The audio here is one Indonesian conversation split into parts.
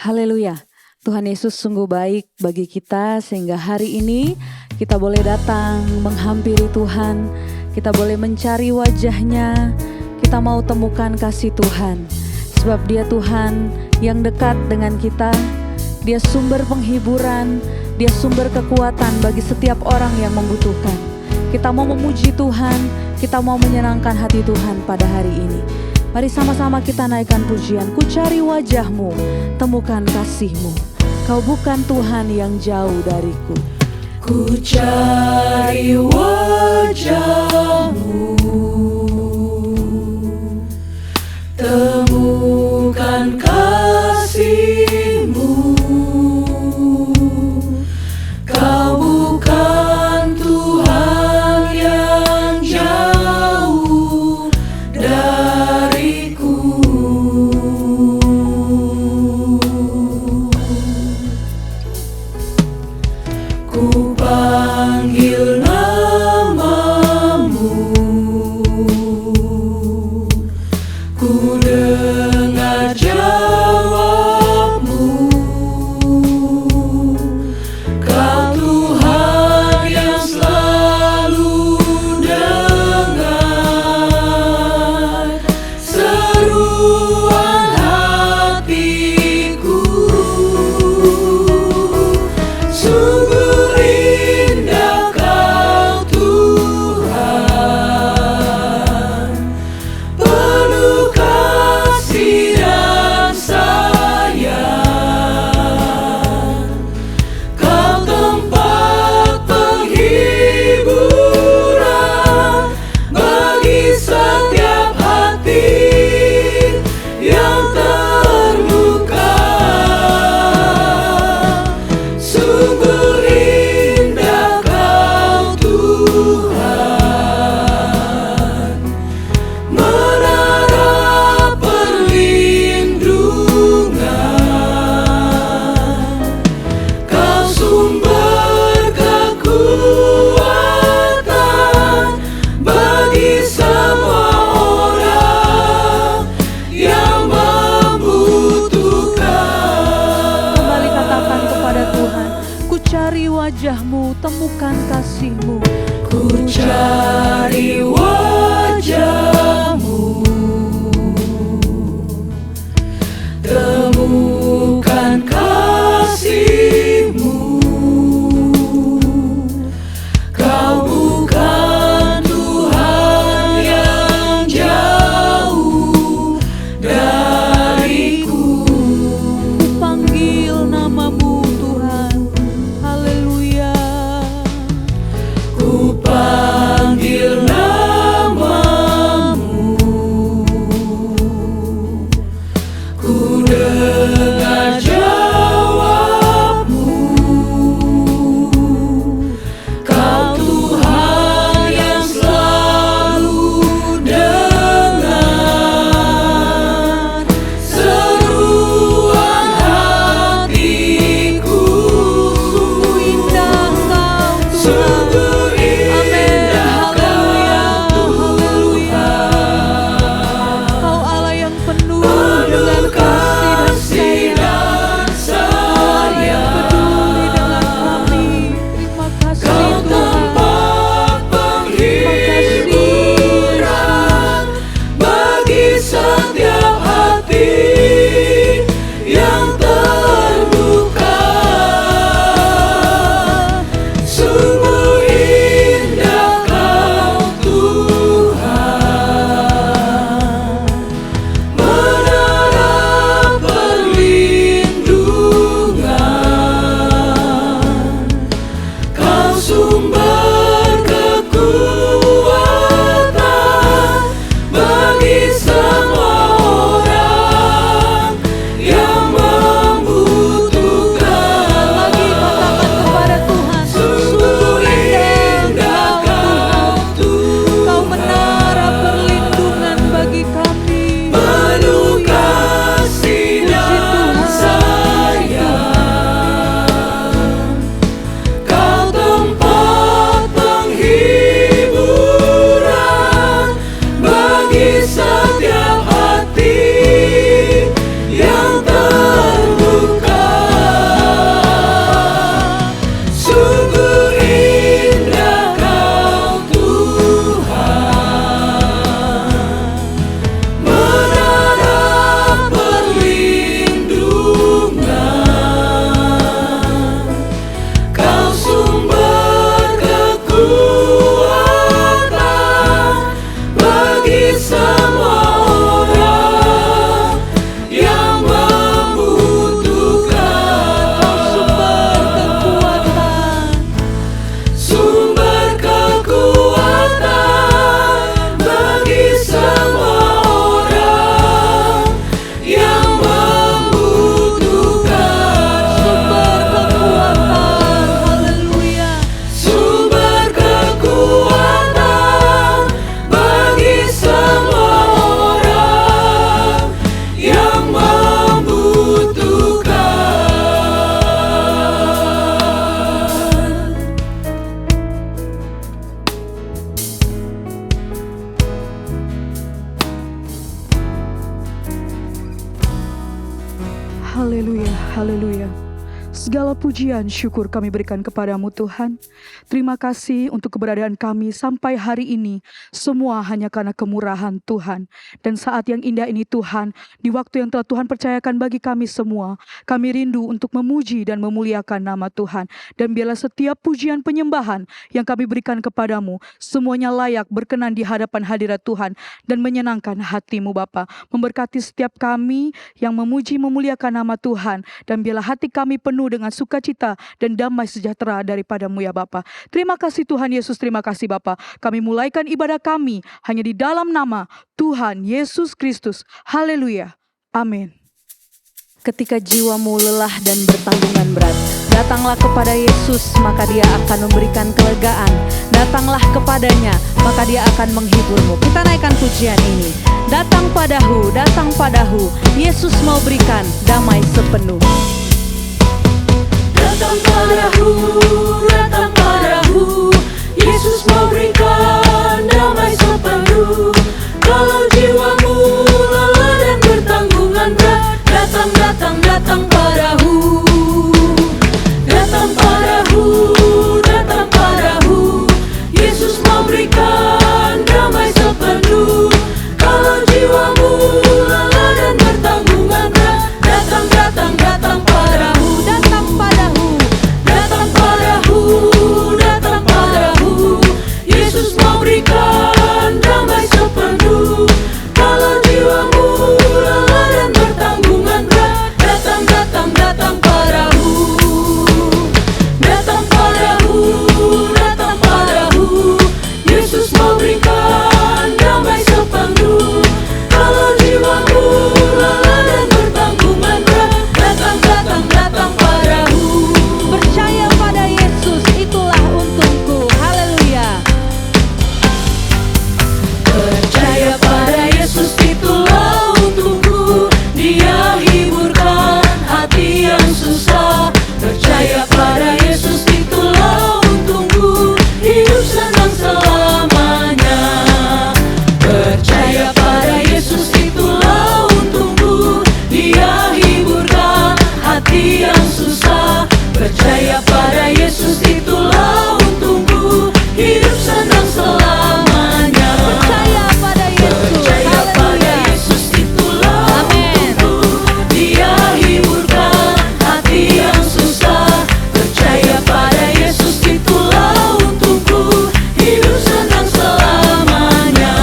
Haleluya. Tuhan Yesus sungguh baik bagi kita sehingga hari ini kita boleh datang menghampiri Tuhan. Kita boleh mencari wajah-Nya. Kita mau temukan kasih Tuhan. Sebab Dia Tuhan yang dekat dengan kita. Dia sumber penghiburan. Dia sumber kekuatan bagi setiap orang yang membutuhkan. Kita mau memuji Tuhan. Kita mau menyenangkan hati Tuhan pada hari ini. Mari sama-sama kita naikkan pujian. Ku cari wajah-Mu, temukan kasih-Mu. Kau bukan Tuhan yang jauh dariku. Ku cari wajah-Mu, temukan kasih-Mu. Kau bukan Tuhan yang jauh dariku. Ku panggil namamu, ku dengar jawabmu. Kau Tuhan yang selalu dengar seruan hatiku. Sungguh indah Kau Tuhan, penuh kasih dan sayang. Kau tempat penghiburan bagi setiap hati yang terluka. Sungguh indah Kau Tuhan, menara perlindungan. Kau sumber kekuatan bagi semua orang yang membutuhkan. Kembali katakan kepada Tuhan, ku cari wajah-Mu, temukan kasih-Mu. Ku cari wajah-Mu, temukan kasih-Mu. Kau bukan Tuhan yang jauh dariku. Ku panggil namamu Tuhan. Haleluya. Ku panggil namamu, Haleluya, haleluya. Segala pujian syukur kami berikan kepadamu Tuhan. Terima kasih untuk keberadaan kami sampai hari ini. Semua hanya karena kemurahan Tuhan. Dan saat yang indah ini Tuhan, di waktu yang telah Tuhan percayakan bagi kami semua, kami rindu untuk memuji dan memuliakan nama Tuhan. Dan biarlah setiap pujian penyembahan yang kami berikan kepadamu, semuanya layak berkenan di hadapan hadirat Tuhan dan menyenangkan hatimu Bapa. Memberkati setiap kami yang memuji memuliakan nama Tuhan. Dan biarlah hati kami penuh dengan sukacita dan damai sejahtera daripadamu ya Bapa. Terima kasih Tuhan Yesus, terima kasih Bapa. Kami mulaikan ibadah kami hanya di dalam nama Tuhan Yesus Kristus. Haleluya. Amin. Ketika jiwamu lelah dan bertanggungan berat, datanglah kepada Yesus, maka Dia akan memberikan kelegaan. Datanglah kepadanya, maka Dia akan menghiburmu. Kita naikkan pujian ini. Datang padahu, Yesus mau berikan damai sepenuh. Datang padahu, Yesus mau berikan damai sepenuh. Kalau jiwamu lelah dan bertanggungan berat, datang padahu. Datang padahu, Yesus mau berikan damai sepenuh. Kalau jiwamu lelah dan bertanggungan berat, datang padahu. Datang padahu, Yesus mau berikan damai sepenuh. Kalau jiwamu lelah dan bertanggungan berat, datang padahu. Datang padahu, Yesus mau berikan damai sepenuh. Kalau jiwamu lelah dan bertanggungan berat, datang padahu. Percaya pada Yesus, itulah untungku. Haleluya. Percaya pada Yesus, itulah untungku. Dia hiburkan hati yang susah. Percaya pada Yesus, itulah untungku. Hidup senang selamanya. Percaya pada Yesus, itulah untungku. Dia hiburkan hati yang susah. Percaya pada Yesus, itulah untungku. Hidup senang selamanya. Percaya pada Yesus. Percaya pada Haleluya. Yesus, itulah Amin. untungku. Dia hiburkan hati yang susah. Percaya pada Yesus, itulah untungku. Hidup senang selamanya.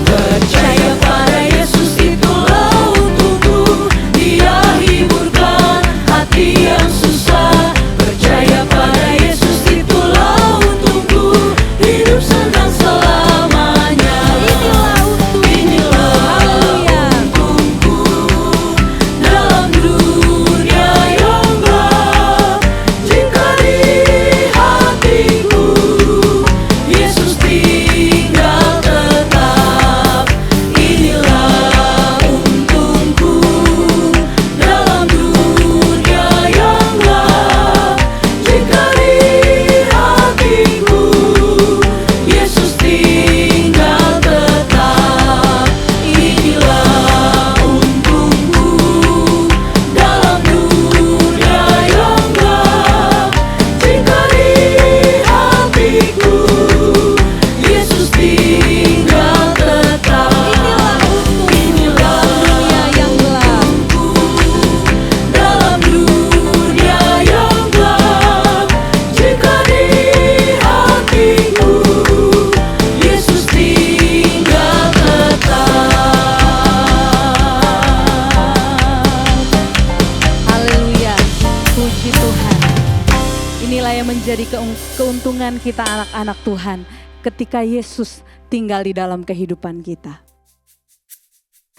Percaya pada Yesus, itulah untungku. Dia hiburkan hati yang susah. Percaya pada Yesus, itulah untungku. Hidup senang selamanya. Inilah Haleluya. untungku dalam dunia yang gelap. Jika di hatiku Yesus tinggal tetap. Inilah untungku dalam dunia yang gelap. Jika di hatiku Yesus tinggal tetap. Inilah untungku dalam dunia yang gelap. Jika di hatiku Yesus tinggal tetap. Inilah Dunia yang gelap. dalam dunia yang gelap. Jika di hatiku Yesus tinggal tetap. Haleluya. Puji Tuhan. Inilah yang menjadi keuntungan kita anak-anak Tuhan ketika Yesus tinggal di dalam kehidupan kita.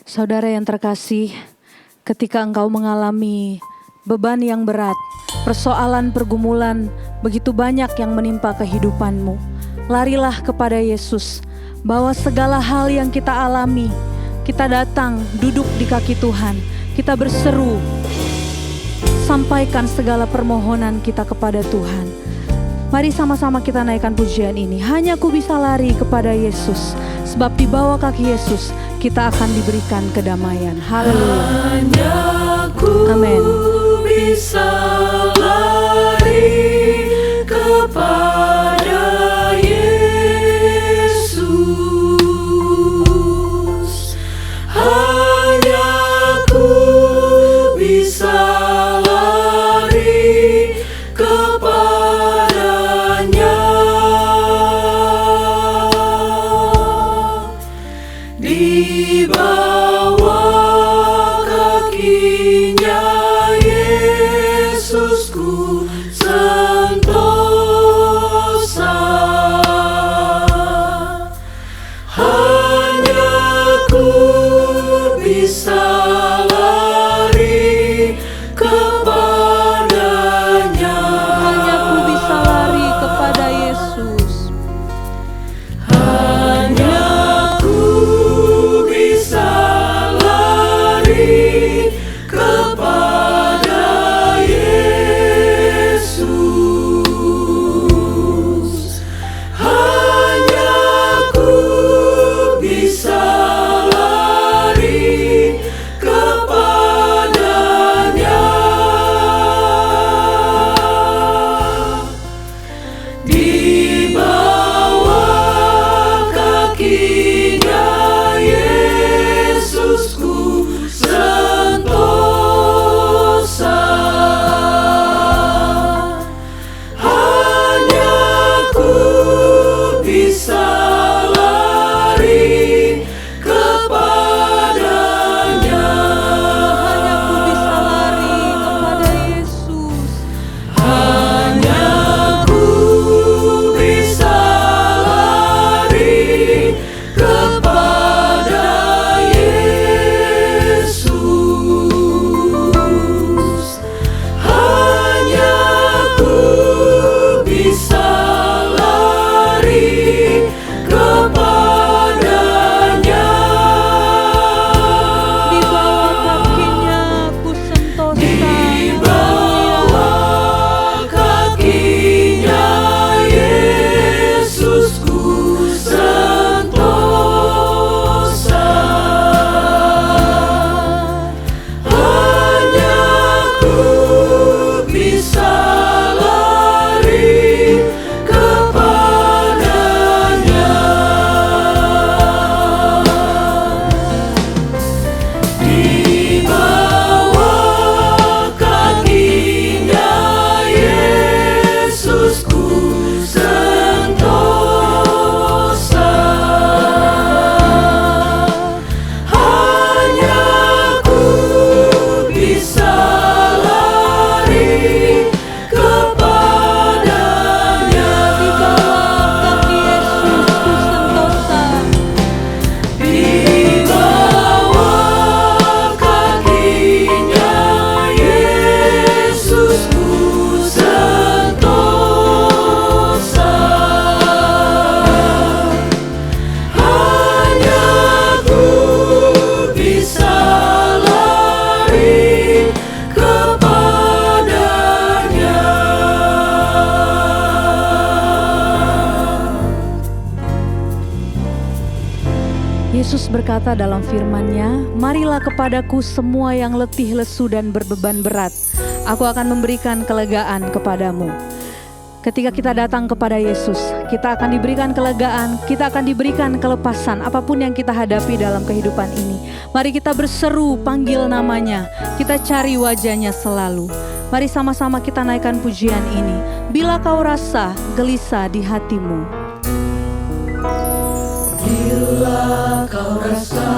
Saudara yang terkasih, ketika engkau mengalami beban yang berat, persoalan pergumulan begitu banyak yang menimpa kehidupanmu, larilah kepada Yesus. Bawa segala hal yang kita alami, kita datang duduk di kaki Tuhan, kita berseru, sampaikan segala permohonan kita kepada Tuhan. Mari sama-sama kita naikkan pujian ini. Hanya ku bisa lari kepada Yesus, sebab di bawah kaki Yesus kita akan diberikan kedamaian. Haleluya. Hanya ku Amin. bisa lari kepada Yesus. Hanya ku bisa lari kepadanya. Di bawah kakinya Yesusku sentosa. Hanya ku bisa lari kepadanya. Hanya ku bisa lari kepada Yesus. Hanya ku bisa lari kepada Yesus. Hanya ku bisa lari kepadanya. Di bawah kakinya Yesusku sentosa. Hanya ku bisa lari kepadanya. Hanya ku bisa lari kepada Yesus. Hanya ku bisa lari kepada Yesus. Hanya ku bisa lari kepadanya. Di bawah kakinya ku sentosa. Di bawah kakinya Yesusku sentosa. Hanya ku bisa lari kepadanya. Di bawah kakinya Yesusku sentosa. Hanya ku bisa lari kepadanya. Di bawah kaki Yesus ku sentosa. Di bawah kakinya Yesusku sentosa. Hanya ku bisa lari kepadanya. Yesus berkata dalam firman-Nya, "Marilah kepadaku semua yang letih, lesu, dan berbeban berat. Aku akan memberikan kelegaan kepadamu." Ketika kita datang kepada Yesus, kita akan diberikan kelegaan, kita akan diberikan kelepasan apapun yang kita hadapi dalam kehidupan ini. Mari kita berseru, panggil namanya, kita cari wajahnya selalu. Mari sama-sama kita naikkan pujian ini. Bila kau rasa gelisah di hatimu, Bila kau rasa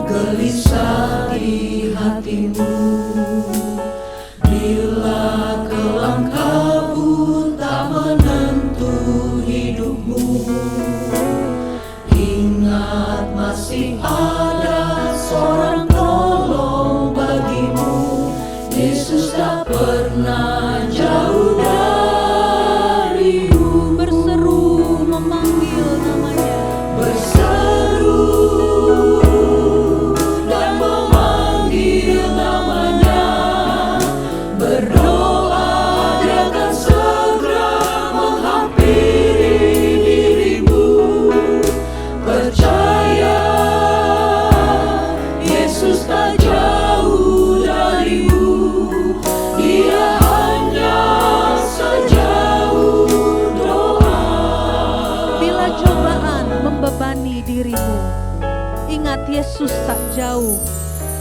gelisah di hatimu, bila kelam kabut tak menentu hidupmu, ingat masih ada seorang tolong bagimu. Yesus tak pernah jauh darimu. berseru memanggil namanya. Berseru dan memanggil namanya, berdoa Dia akan segera menghampiri dirimu. Percaya Yesus tak jauh dari Yesus tak jauh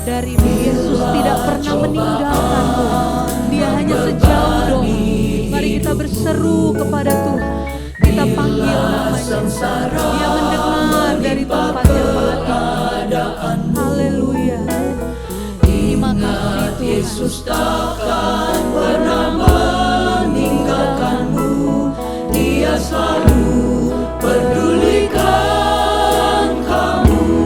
darimu. Yesus tidak pernah meninggalkanmu. Dia hanya sejauh doa. Mari kita berseru kepada Tuhan. Kita panggil namanya. Dia mendengar dari tempat yang maha tinggi. Haleluya. Terima kasih Tuhan. Yesus takkan pernah meninggalkanmu. Dia selalu pedulikan kamu.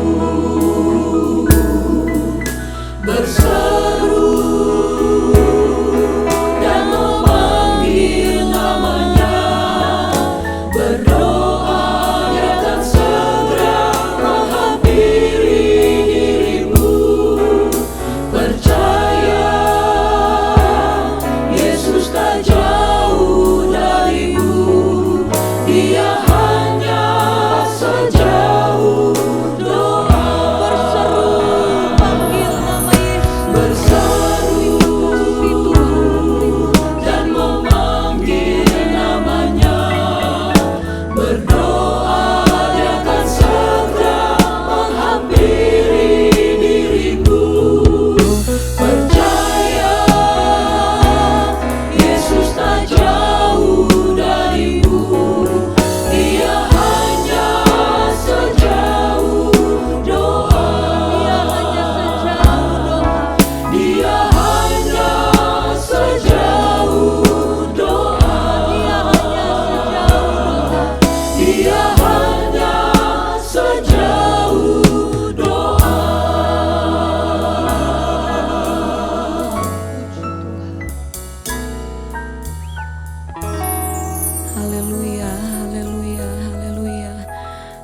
Berseru dan memanggil namanya. Berdoa, dia akan segera menghampiri dirimu. Percaya, Yesus tak jauh darimu. Dia hanya sejauh doa. Berseru, panggil nama Yesus. Berseru dan memanggil namanya. Berdoa, dia akan segera menghampiri dirimu. Percaya, Yesus tak jauh darimu. Dia hanya sejauh doa. Dia hanya sejauh doa. Dia hanya sejauh doa. Haleluya, haleluya, haleluya.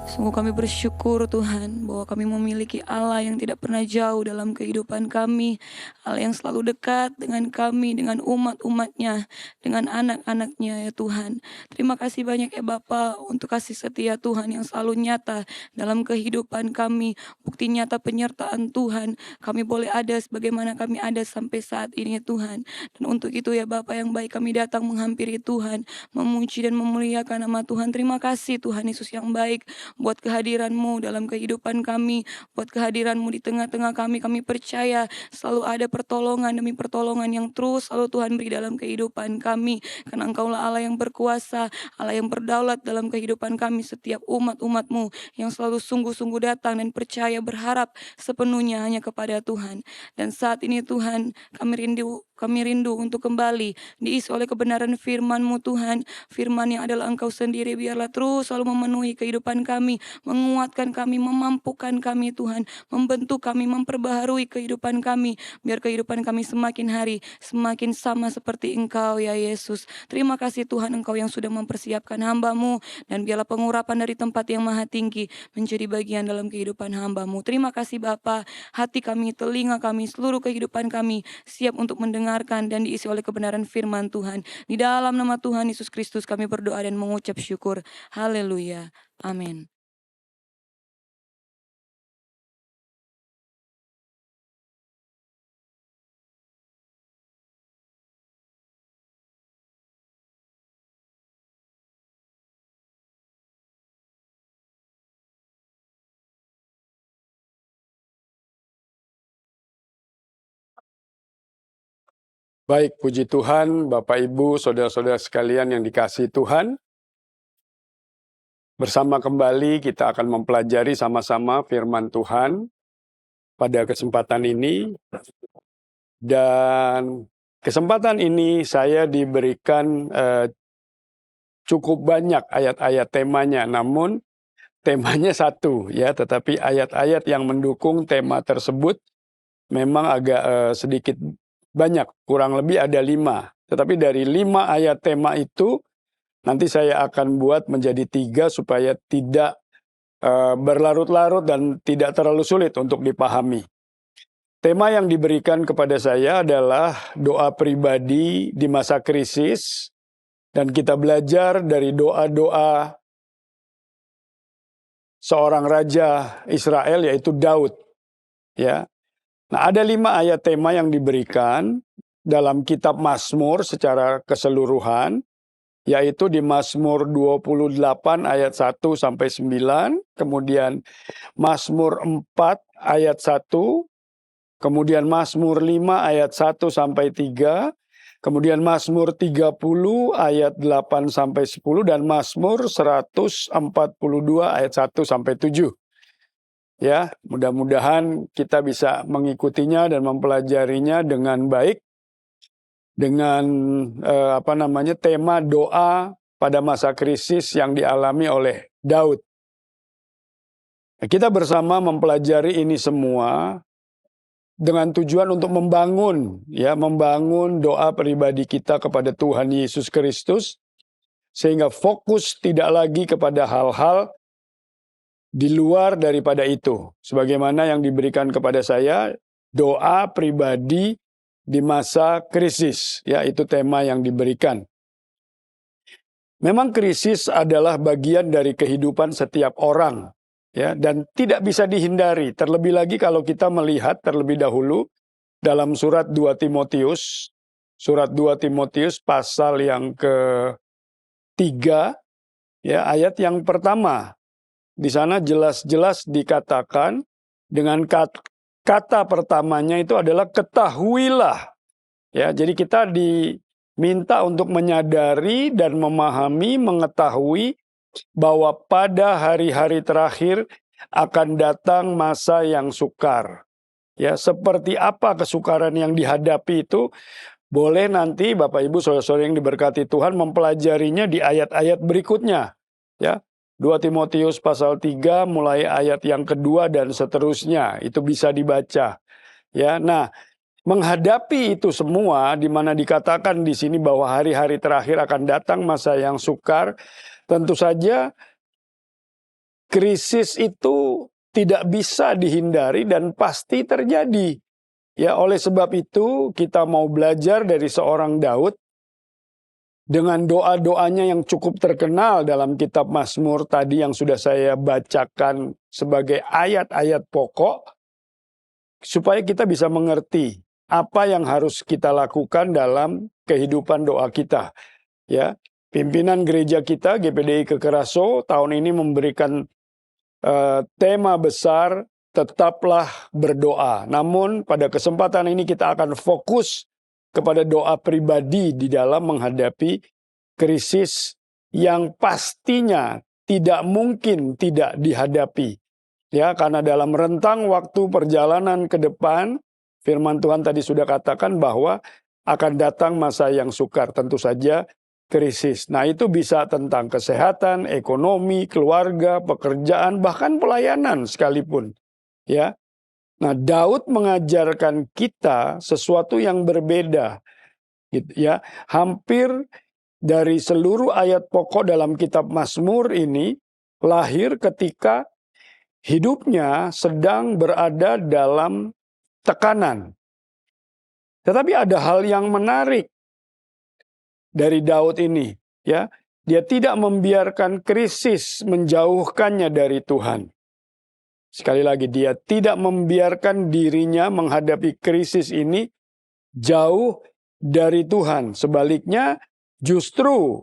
Sungguh kami bersyukur Tuhan bahwa kami memiliki Allah yang tidak pernah jauh dalam kehidupan kami. Allah yang selalu dekat dengan kami, dengan umat-umatnya, dengan anak-anaknya ya Tuhan. Terima kasih banyak ya Bapa untuk kasih setia Tuhan yang selalu nyata dalam kehidupan kami. Bukti nyata penyertaan Tuhan. Kami boleh ada sebagaimana kami ada sampai saat ini ya Tuhan. Dan untuk itu ya Bapa yang baik, kami datang menghampiri Tuhan, memuji dan memuliakan nama Tuhan. Terima kasih Tuhan Yesus yang baik buat kehadiran-Mu dalam kehidupan kami, buat kehadiran-Mu di tengah-tengah kami. Kami percaya selalu ada pertolongan demi pertolongan yang terus selalu Tuhan beri dalam kehidupan kami. Karena Engkaulah Allah yang berkuasa, Allah yang berdaulat dalam kehidupan kami, setiap umat-umat-Mu yang selalu sungguh-sungguh datang dan percaya berharap sepenuhnya hanya kepada Tuhan. Dan saat ini Tuhan, kami rindu untuk kembali diisi oleh kebenaran firman-Mu Tuhan. Firman yang adalah Engkau sendiri, biarlah terus selalu memenuhi kehidupan kami, menguatkan kami, memampukan kami Tuhan, membentuk kami, memperbaharui kehidupan kami, biar kehidupan kami semakin hari semakin sama seperti Engkau ya Yesus. Terima kasih Tuhan, Engkau yang sudah mempersiapkan hamba-Mu, dan biarlah pengurapan dari tempat yang maha tinggi menjadi bagian dalam kehidupan hamba-Mu. Terima kasih Bapa, hati kami, telinga kami, seluruh kehidupan kami siap untuk mendengarkan dan diisi oleh kebenaran firman Tuhan. Di dalam nama Tuhan Yesus Kristus kami berdoa dan mengucap syukur. Haleluya. Amin. Baik, puji Tuhan, Bapak Ibu, saudara-saudara sekalian yang dikasihi Tuhan. Bersama kembali kita akan mempelajari sama-sama firman Tuhan pada kesempatan ini. Dan kesempatan ini saya diberikan cukup banyak ayat-ayat temanya, namun temanya satu ya, tetapi ayat-ayat yang mendukung tema tersebut memang agak sedikit banyak, kurang lebih ada 5. Tetapi dari 5 ayat tema itu, nanti saya akan buat menjadi 3 supaya tidak berlarut-larut dan tidak terlalu sulit untuk dipahami. Tema yang diberikan kepada saya adalah doa pribadi di masa krisis, dan kita belajar dari doa-doa seorang raja Israel, yaitu Daud. Ya. Nah, ada 5 ayat tema yang diberikan dalam kitab Mazmur secara keseluruhan, yaitu di Mazmur 28 ayat 1 sampai 9, kemudian Mazmur 4 ayat 1, kemudian Mazmur 5 ayat 1 sampai 3, kemudian Mazmur 30 ayat 8 sampai 10 dan Mazmur 142 ayat 1 sampai 7. Ya, mudah-mudahan kita bisa mengikutinya dan mempelajarinya dengan baik dengan tema doa pada masa krisis yang dialami oleh Daud. Kita bersama mempelajari ini semua dengan tujuan untuk membangun doa pribadi kita kepada Tuhan Yesus Kristus, sehingga fokus tidak lagi kepada hal-hal di luar daripada itu. Sebagaimana yang diberikan kepada saya, doa pribadi di masa krisis, ya, itu tema yang diberikan. Memang krisis adalah bagian dari kehidupan setiap orang, ya, dan tidak bisa dihindari. Terlebih lagi kalau kita melihat terlebih dahulu dalam surat 2 Timotius pasal yang ke-3, ya, ayat yang pertama. Di sana jelas-jelas dikatakan dengan kata pertamanya itu adalah ketahuilah. Ya, jadi kita diminta untuk menyadari dan memahami, mengetahui bahwa pada hari-hari terakhir akan datang masa yang sukar. Ya, seperti apa kesukaran yang dihadapi itu, boleh nanti Bapak Ibu saudara-saudara yang diberkati Tuhan mempelajarinya di ayat-ayat berikutnya. Ya, 2 Timotius pasal 3 mulai ayat yang kedua dan seterusnya, itu bisa dibaca. Ya, nah, menghadapi itu semua, di mana dikatakan di sini bahwa hari-hari terakhir akan datang masa yang sukar, tentu saja krisis itu tidak bisa dihindari dan pasti terjadi. Ya, oleh sebab itu kita mau belajar dari seorang Daud dengan doa-doanya yang cukup terkenal dalam kitab Mazmur tadi yang sudah saya bacakan sebagai ayat-ayat pokok, supaya kita bisa mengerti apa yang harus kita lakukan dalam kehidupan doa kita. Ya, pimpinan gereja kita GPDI Kekeraso tahun ini memberikan tema besar tetaplah berdoa. Namun pada kesempatan ini kita akan fokus kepada doa pribadi di dalam menghadapi krisis yang pastinya tidak mungkin tidak dihadapi. Ya, karena dalam rentang waktu perjalanan ke depan, firman Tuhan tadi sudah katakan bahwa akan datang masa yang sukar, tentu saja krisis. Nah, itu bisa tentang kesehatan, ekonomi, keluarga, pekerjaan, bahkan pelayanan sekalipun. Ya. Nah, Daud mengajarkan kita sesuatu yang berbeda, gitu ya. Hampir dari seluruh ayat pokok dalam kitab Mazmur ini lahir ketika hidupnya sedang berada dalam tekanan. Tetapi ada hal yang menarik dari Daud ini, ya. Dia tidak membiarkan krisis menjauhkannya dari Tuhan. Sekali lagi, dia tidak membiarkan dirinya menghadapi krisis ini jauh dari Tuhan. Sebaliknya, justru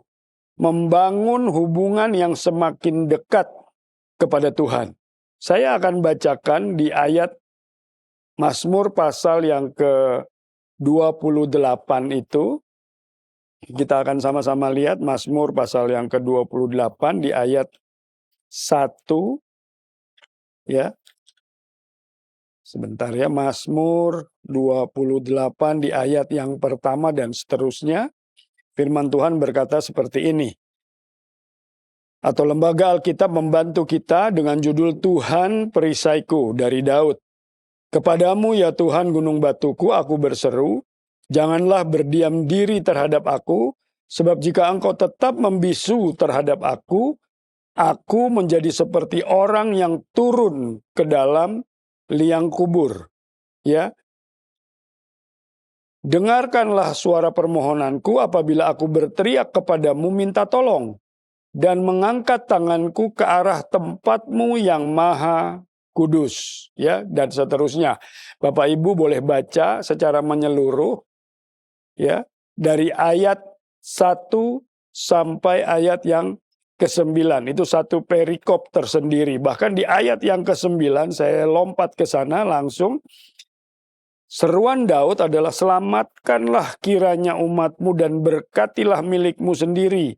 membangun hubungan yang semakin dekat kepada Tuhan. Saya akan bacakan di ayat Mazmur pasal yang ke-28 itu. Kita akan sama-sama lihat Mazmur pasal yang ke-28 di ayat 1. Ya, sebentar ya, Mazmur 28 di ayat yang pertama dan seterusnya, firman Tuhan berkata seperti ini. Atau lembaga Alkitab membantu kita dengan judul Tuhan Perisaiku dari Daud. Kepadamu ya Tuhan gunung batuku, aku berseru, janganlah berdiam diri terhadap aku, sebab jika engkau tetap membisu terhadap aku menjadi seperti orang yang turun ke dalam liang kubur. Ya. Dengarkanlah suara permohonanku apabila aku berteriak kepadamu minta tolong, dan mengangkat tanganku ke arah tempatmu yang maha kudus. Ya, dan seterusnya. Bapak Ibu boleh baca secara menyeluruh, ya, dari ayat 1 sampai ayat yang ke-9. Itu satu perikop tersendiri. Bahkan di ayat yang ke-9, saya lompat ke sana langsung. Seruan Daud adalah, selamatkanlah kiranya umatmu dan berkatilah milikmu sendiri.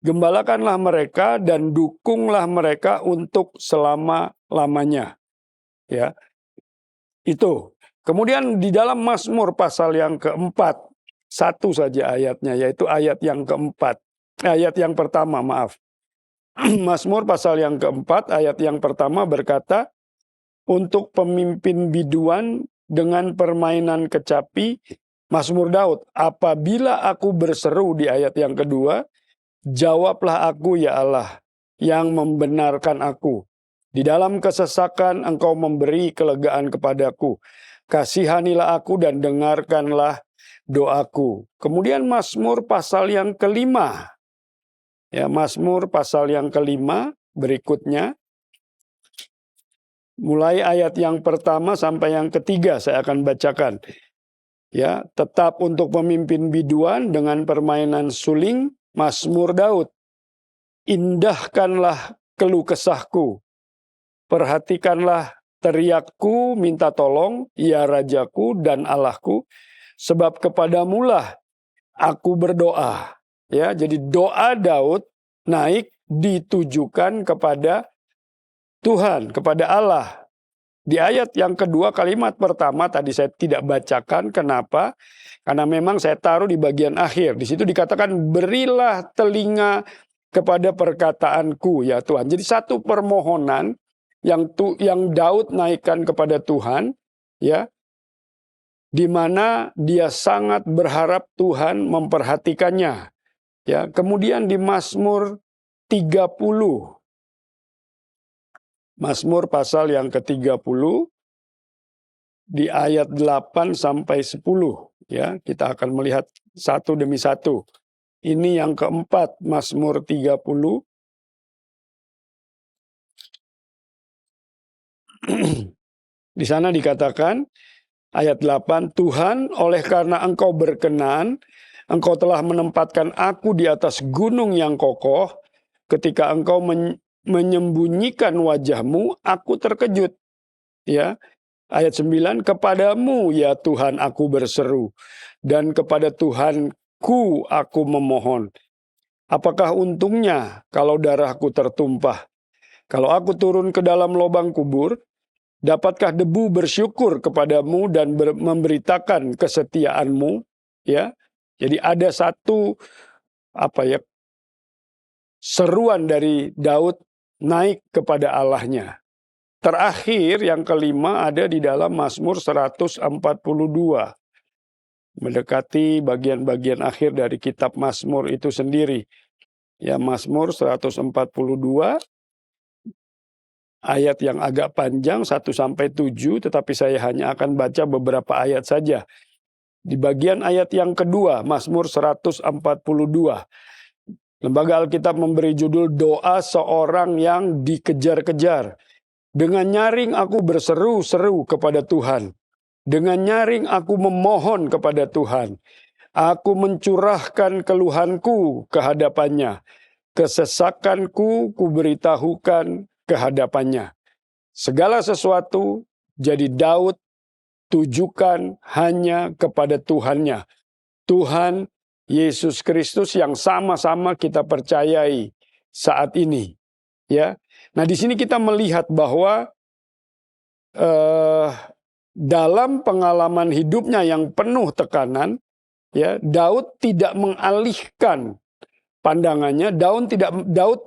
Gembalakanlah mereka dan dukunglah mereka untuk selama-lamanya. Ya, itu. Kemudian di dalam Mazmur pasal yang keempat, satu saja ayatnya, yaitu ayat yang keempat. Ayat yang pertama, maaf. Mazmur pasal yang keempat, ayat yang pertama berkata, untuk pemimpin biduan dengan permainan kecapi, Mazmur Daud, apabila aku berseru, di ayat yang kedua, jawablah aku ya Allah, yang membenarkan aku. Di dalam kesesakan engkau memberi kelegaan kepadaku. Kasihanilah aku dan dengarkanlah doaku. Kemudian Mazmur pasal yang kelima. Ya, Mazmur pasal yang kelima berikutnya. Mulai ayat yang pertama sampai yang ketiga saya akan bacakan. Ya, tetap untuk pemimpin biduan dengan permainan suling, Mazmur Daud. Indahkanlah keluh kesahku. Perhatikanlah teriakku, minta tolong, ya Rajaku dan Allahku, sebab kepadamulah aku berdoa. Ya, jadi doa Daud naik ditujukan kepada Tuhan, kepada Allah. Di ayat yang kedua, kalimat pertama tadi saya tidak bacakan. Kenapa? Karena memang saya taruh di bagian akhir. Di situ dikatakan, berilah telinga kepada perkataanku ya Tuhan. Jadi satu permohonan yang Daud naikkan kepada Tuhan, ya, di mana dia sangat berharap Tuhan memperhatikannya. Ya, kemudian di Mazmur 30, Mazmur pasal yang ke-30 di ayat 8 sampai 10, ya, kita akan melihat satu demi satu. Ini yang keempat, Mazmur 30. Di sana dikatakan ayat 8, Tuhan, oleh karena engkau berkenan, engkau telah menempatkan aku di atas gunung yang kokoh, ketika engkau menyembunyikan wajahmu, aku terkejut. Ya, ayat 9, kepadamu ya Tuhan aku berseru, dan kepada Tuhanku aku memohon. Apakah untungnya kalau darahku tertumpah? Kalau aku turun ke dalam lubang kubur, dapatkah debu bersyukur kepadamu dan memberitakan kesetiaanmu? Ya, jadi ada satu seruan dari Daud naik kepada Allahnya. Terakhir yang kelima ada di dalam Mazmur 142. Mendekati bagian-bagian akhir dari kitab Mazmur itu sendiri. Ya, Mazmur 142 ayat yang agak panjang 1 sampai 7, tetapi saya hanya akan baca beberapa ayat saja. Di bagian ayat yang kedua, Mazmur 142. Lembaga Alkitab memberi judul doa seorang yang dikejar-kejar. Dengan nyaring aku berseru-seru kepada Tuhan. Dengan nyaring aku memohon kepada Tuhan. Aku mencurahkan keluhanku ke hadapannya. Kesesakanku kuberitahukan ke hadapannya. Segala sesuatu jadi Daud tujukan hanya kepada Tuhannya. Tuhan Yesus Kristus yang sama-sama kita percayai saat ini. Ya, nah di sini kita melihat bahwa dalam pengalaman hidupnya yang penuh tekanan, ya, Daud tidak mengalihkan pandangannya, Daud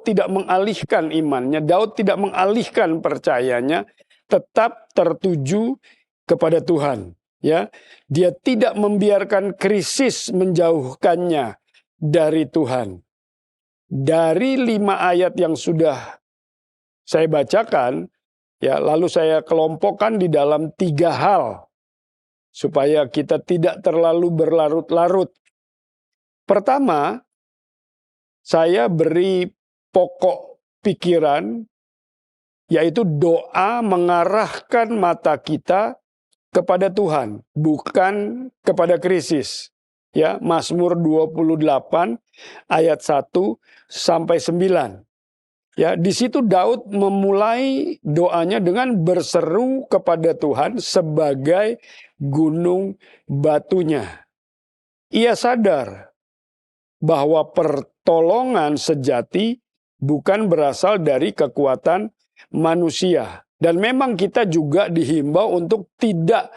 tidak mengalihkan imannya, Daud tidak mengalihkan percayanya, tetap tertuju kepada Tuhan. Ya, dia tidak membiarkan krisis menjauhkannya dari Tuhan. Dari 5 ayat yang sudah saya bacakan, ya, lalu saya kelompokkan di dalam 3 hal supaya kita tidak terlalu berlarut-larut. Pertama, saya beri pokok pikiran, yaitu doa mengarahkan mata kita kepada Tuhan, bukan kepada krisis. Ya, Mazmur 28 ayat 1 sampai 9. Ya, di situ Daud memulai doanya dengan berseru kepada Tuhan sebagai gunung batunya. Ia sadar bahwa pertolongan sejati bukan berasal dari kekuatan manusia. Dan memang kita juga dihimbau untuk tidak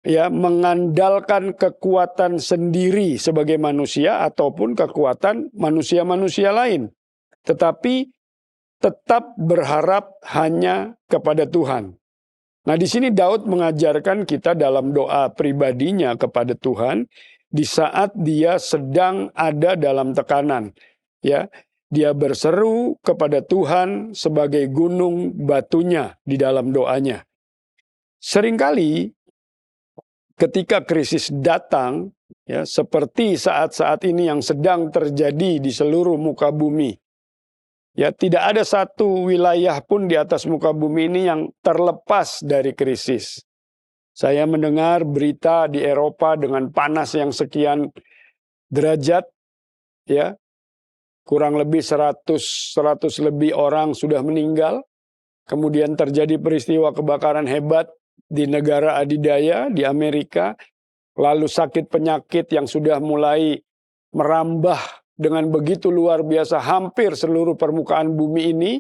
mengandalkan kekuatan sendiri sebagai manusia ataupun kekuatan manusia-manusia lain. Tetapi tetap berharap hanya kepada Tuhan. Nah, di sini Daud mengajarkan kita dalam doa pribadinya kepada Tuhan di saat dia sedang ada dalam tekanan. Ya, dia berseru kepada Tuhan sebagai gunung batunya di dalam doanya. Seringkali ketika krisis datang, ya, seperti saat-saat ini yang sedang terjadi di seluruh muka bumi, ya, tidak ada satu wilayah pun di atas muka bumi ini yang terlepas dari krisis. Saya mendengar berita di Eropa dengan panas yang sekian derajat, ya, kurang lebih 100 lebih orang sudah meninggal. Kemudian terjadi peristiwa kebakaran hebat di negara adidaya di Amerika. Lalu sakit penyakit yang sudah mulai merambah dengan begitu luar biasa hampir seluruh permukaan bumi ini.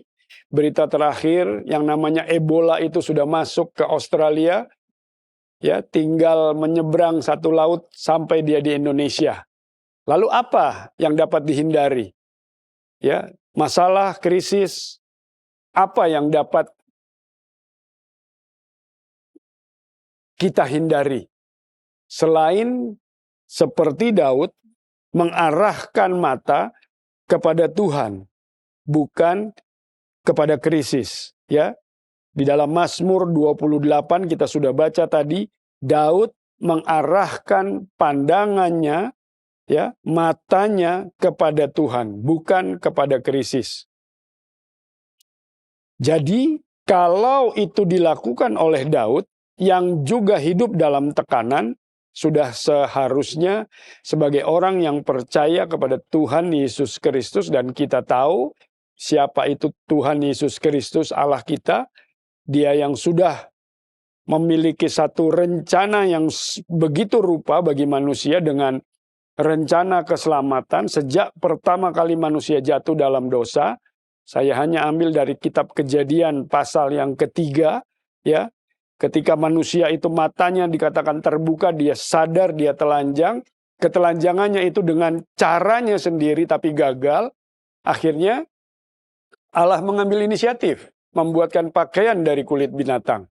Berita terakhir yang namanya Ebola itu sudah masuk ke Australia. Ya, tinggal menyeberang satu laut sampai dia di Indonesia. Lalu apa yang dapat dihindari? Ya, masalah krisis apa yang dapat kita hindari? Selain seperti Daud mengarahkan mata kepada Tuhan, bukan kepada krisis. Ya, di dalam Mazmur 28 kita sudah baca tadi, Daud mengarahkan pandangannya, ya, matanya kepada Tuhan, bukan kepada krisis. Jadi, kalau itu dilakukan oleh Daud, yang juga hidup dalam tekanan, sudah seharusnya sebagai orang yang percaya kepada Tuhan Yesus Kristus, dan kita tahu siapa itu Tuhan Yesus Kristus Allah kita, Dia yang sudah memiliki satu rencana yang begitu rupa bagi manusia dengan rencana keselamatan sejak pertama kali manusia jatuh dalam dosa. Saya hanya ambil dari kitab Kejadian pasal yang ketiga, ya. Ketika manusia itu matanya dikatakan terbuka, dia sadar dia telanjang. Ketelanjangannya itu dengan caranya sendiri tapi gagal. Akhirnya Allah mengambil inisiatif, membuatkan pakaian dari kulit binatang.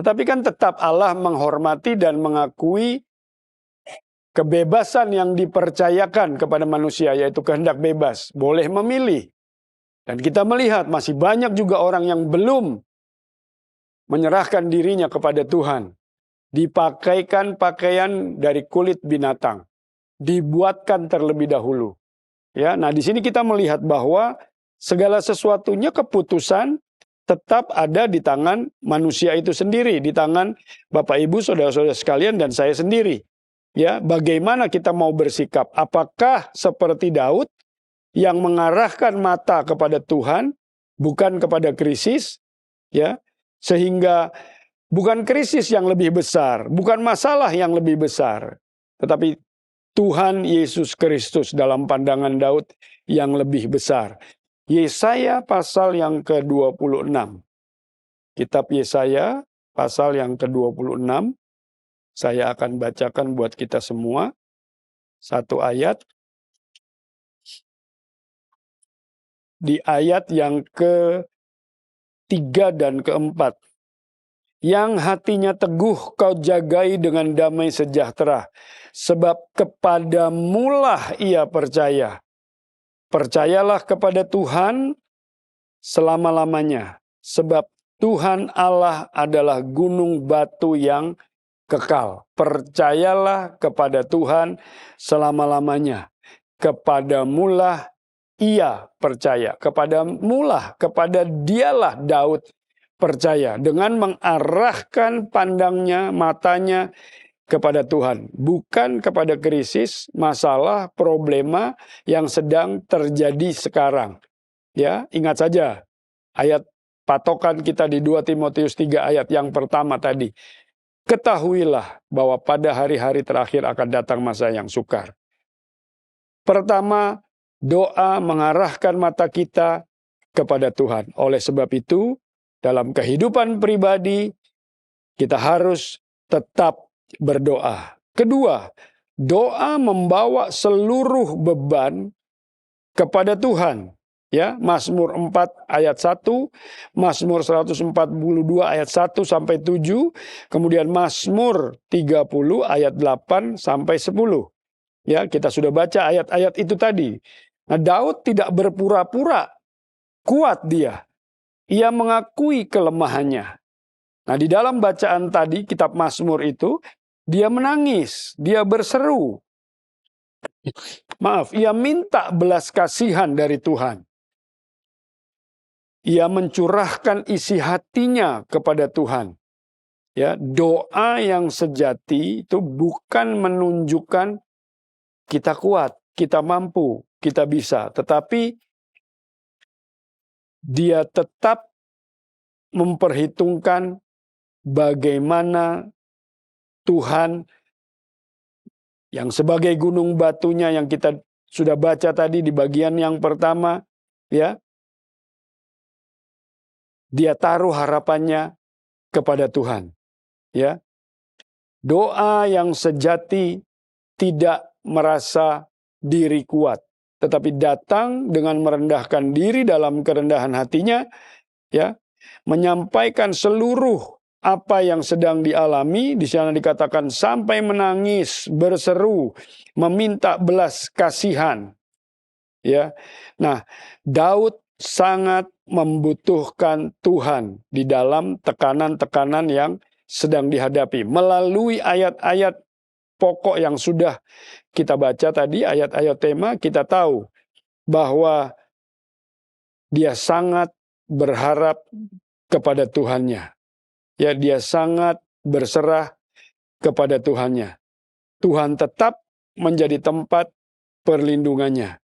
Tetapi kan tetap Allah menghormati dan mengakui kebebasan yang dipercayakan kepada manusia, yaitu kehendak bebas, boleh memilih. Dan kita melihat masih banyak juga orang yang belum menyerahkan dirinya kepada Tuhan. Dipakaikan pakaian dari kulit binatang. Dibuatkan terlebih dahulu. Ya, nah di sini kita melihat bahwa segala sesuatunya keputusan tetap ada di tangan manusia itu sendiri, di tangan Bapak Ibu, saudara-saudara sekalian, dan saya sendiri. Ya, bagaimana kita mau bersikap? Apakah seperti Daud yang mengarahkan mata kepada Tuhan, bukan kepada krisis, ya? Sehingga bukan krisis yang lebih besar, bukan masalah yang lebih besar, tetapi Tuhan Yesus Kristus dalam pandangan Daud yang lebih besar. Yesaya pasal yang ke-26. Kitab Yesaya pasal yang ke-26. Saya akan bacakan buat kita semua. Satu ayat. Di ayat yang ke-3 dan ke-4. Yang hatinya teguh kau jagai dengan damai sejahtera, sebab kepadamulah ia percaya. Percayalah kepada Tuhan selama-lamanya, sebab Tuhan Allah adalah gunung batu yang kekal. Percayalah kepada Tuhan selama-lamanya. Kepadamulah ia percaya. Kepadamulah, kepada dialah Daud percaya. Dengan mengarahkan pandangnya, matanya kepada Tuhan. Bukan kepada krisis, masalah, problema yang sedang terjadi sekarang. Ya, ingat saja ayat patokan kita di 2 Timotius 3 ayat yang pertama tadi. Ketahuilah bahwa pada hari-hari terakhir akan datang masa yang sukar. Pertama, doa mengarahkan mata kita kepada Tuhan. Oleh sebab itu, dalam kehidupan pribadi, kita harus tetap berdoa. Kedua, doa membawa seluruh beban kepada Tuhan. Ya, Mazmur 4 ayat 1, Mazmur 142 ayat 1 sampai 7, kemudian Mazmur 30 ayat 8 sampai 10. Ya, kita sudah baca ayat-ayat itu tadi. Nah, Daud tidak berpura-pura kuat dia. Ia mengakui kelemahannya. Nah, di dalam bacaan tadi kitab Mazmur itu, dia menangis, dia berseru. Ia minta belas kasihan dari Tuhan. Ia mencurahkan isi hatinya kepada Tuhan. Ya, doa yang sejati itu bukan menunjukkan kita kuat, kita mampu, kita bisa, tetapi dia tetap memperhitungkan bagaimana Tuhan yang sebagai gunung batunya yang kita sudah baca tadi di bagian yang pertama, ya. Dia taruh harapannya kepada Tuhan, ya. Doa yang sejati tidak merasa diri kuat, tetapi datang dengan merendahkan diri dalam kerendahan hatinya, ya, menyampaikan seluruh apa yang sedang dialami. Di sana dikatakan sampai menangis, berseru, meminta belas kasihan. Ya. Nah, Daud sangat membutuhkan Tuhan di dalam tekanan-tekanan yang sedang dihadapi. Melalui ayat-ayat pokok yang sudah kita baca tadi, ayat-ayat tema, kita tahu bahwa dia sangat berharap kepada Tuhannya. Ya, dia sangat berserah kepada Tuhannya. Tuhan tetap menjadi tempat perlindungannya.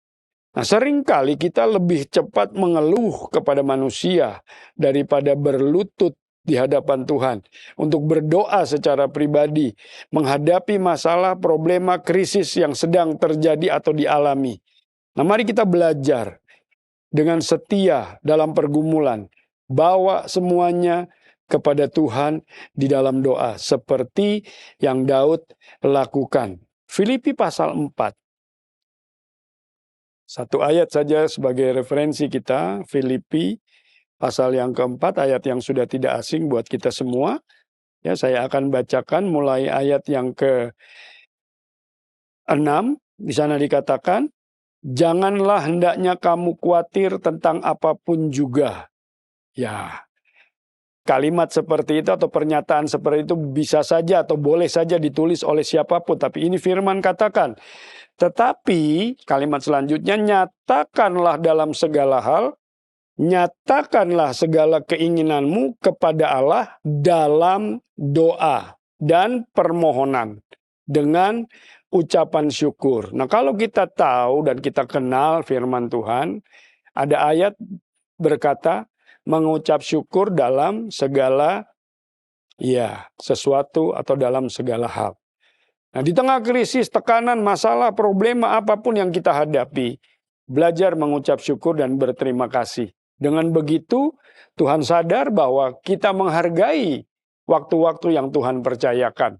Nah, seringkali kita lebih cepat mengeluh kepada manusia daripada berlutut di hadapan Tuhan. Untuk berdoa secara pribadi, menghadapi masalah, problema, krisis yang sedang terjadi atau dialami. Nah, mari kita belajar dengan setia dalam pergumulan. Bawa semuanya kepada Tuhan di dalam doa. Seperti yang Daud lakukan. Filipi pasal 4. Satu ayat saja sebagai referensi kita, Filipi pasal yang keempat, ayat yang sudah tidak asing buat kita semua. Ya, saya akan bacakan mulai ayat yang ke-6. Di sana dikatakan, janganlah hendaknya kamu khawatir tentang apapun juga. Ya, kalimat seperti itu atau pernyataan seperti itu bisa saja atau boleh saja ditulis oleh siapapun. Tapi ini firman katakan, tetapi kalimat selanjutnya, nyatakanlah dalam segala hal, nyatakanlah segala keinginanmu kepada Allah dalam doa dan permohonan dengan ucapan syukur. Nah, kalau kita tahu dan kita kenal firman Tuhan, ada ayat berkata mengucap syukur dalam segala sesuatu atau dalam segala hal. Nah, di tengah krisis, tekanan, masalah, problema apapun yang kita hadapi, belajar mengucap syukur dan berterima kasih. Dengan begitu, Tuhan sadar bahwa kita menghargai waktu-waktu yang Tuhan percayakan.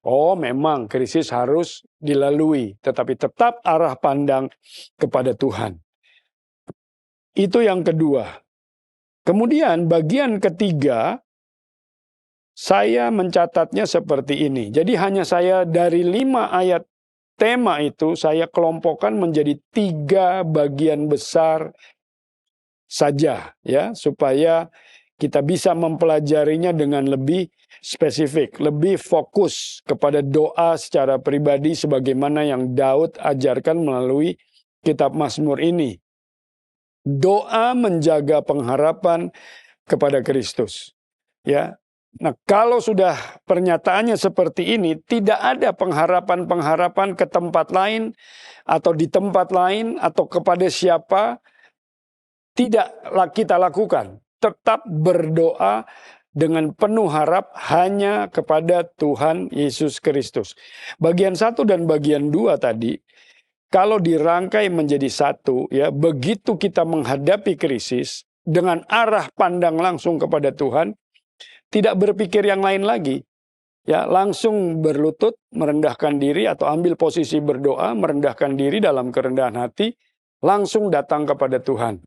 Oh, memang krisis harus dilalui, tetapi tetap arah pandang kepada Tuhan. Itu yang kedua. Kemudian bagian ketiga, saya mencatatnya seperti ini. Jadi hanya saya dari 5 ayat tema itu, saya kelompokkan menjadi 3 bagian besar saja, ya, supaya kita bisa mempelajarinya dengan lebih spesifik, lebih fokus kepada doa secara pribadi sebagaimana yang Daud ajarkan melalui kitab Mazmur ini. Doa menjaga pengharapan kepada Kristus. Ya. Nah, kalau sudah pernyataannya seperti ini, tidak ada pengharapan-pengharapan ke tempat lain atau di tempat lain atau kepada siapa tidaklah kita lakukan. Tetap berdoa dengan penuh harap hanya kepada Tuhan Yesus Kristus. Bagian 1 dan bagian 2 tadi, kalau dirangkai menjadi satu, ya, begitu kita menghadapi krisis dengan arah pandang langsung kepada Tuhan, tidak berpikir yang lain lagi. Ya, langsung berlutut, merendahkan diri atau ambil posisi berdoa, merendahkan diri dalam kerendahan hati, langsung datang kepada Tuhan.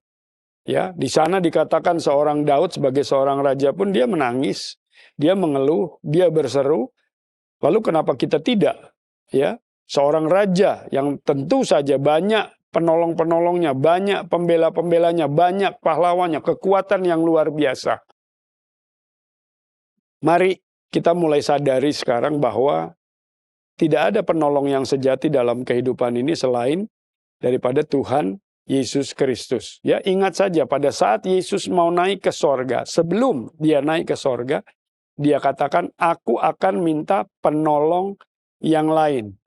Ya, di sana dikatakan seorang Daud sebagai seorang raja pun dia menangis, dia mengeluh, dia berseru. Lalu kenapa kita tidak? Ya, seorang raja yang tentu saja banyak penolong-penolongnya, banyak pembela-pembelanya, banyak pahlawannya, kekuatan yang luar biasa. Mari kita mulai sadari sekarang bahwa tidak ada penolong yang sejati dalam kehidupan ini selain daripada Tuhan Yesus Kristus. Ya, ingat saja pada saat Yesus mau naik ke sorga, sebelum dia naik ke sorga, dia katakan, aku akan minta penolong yang lain.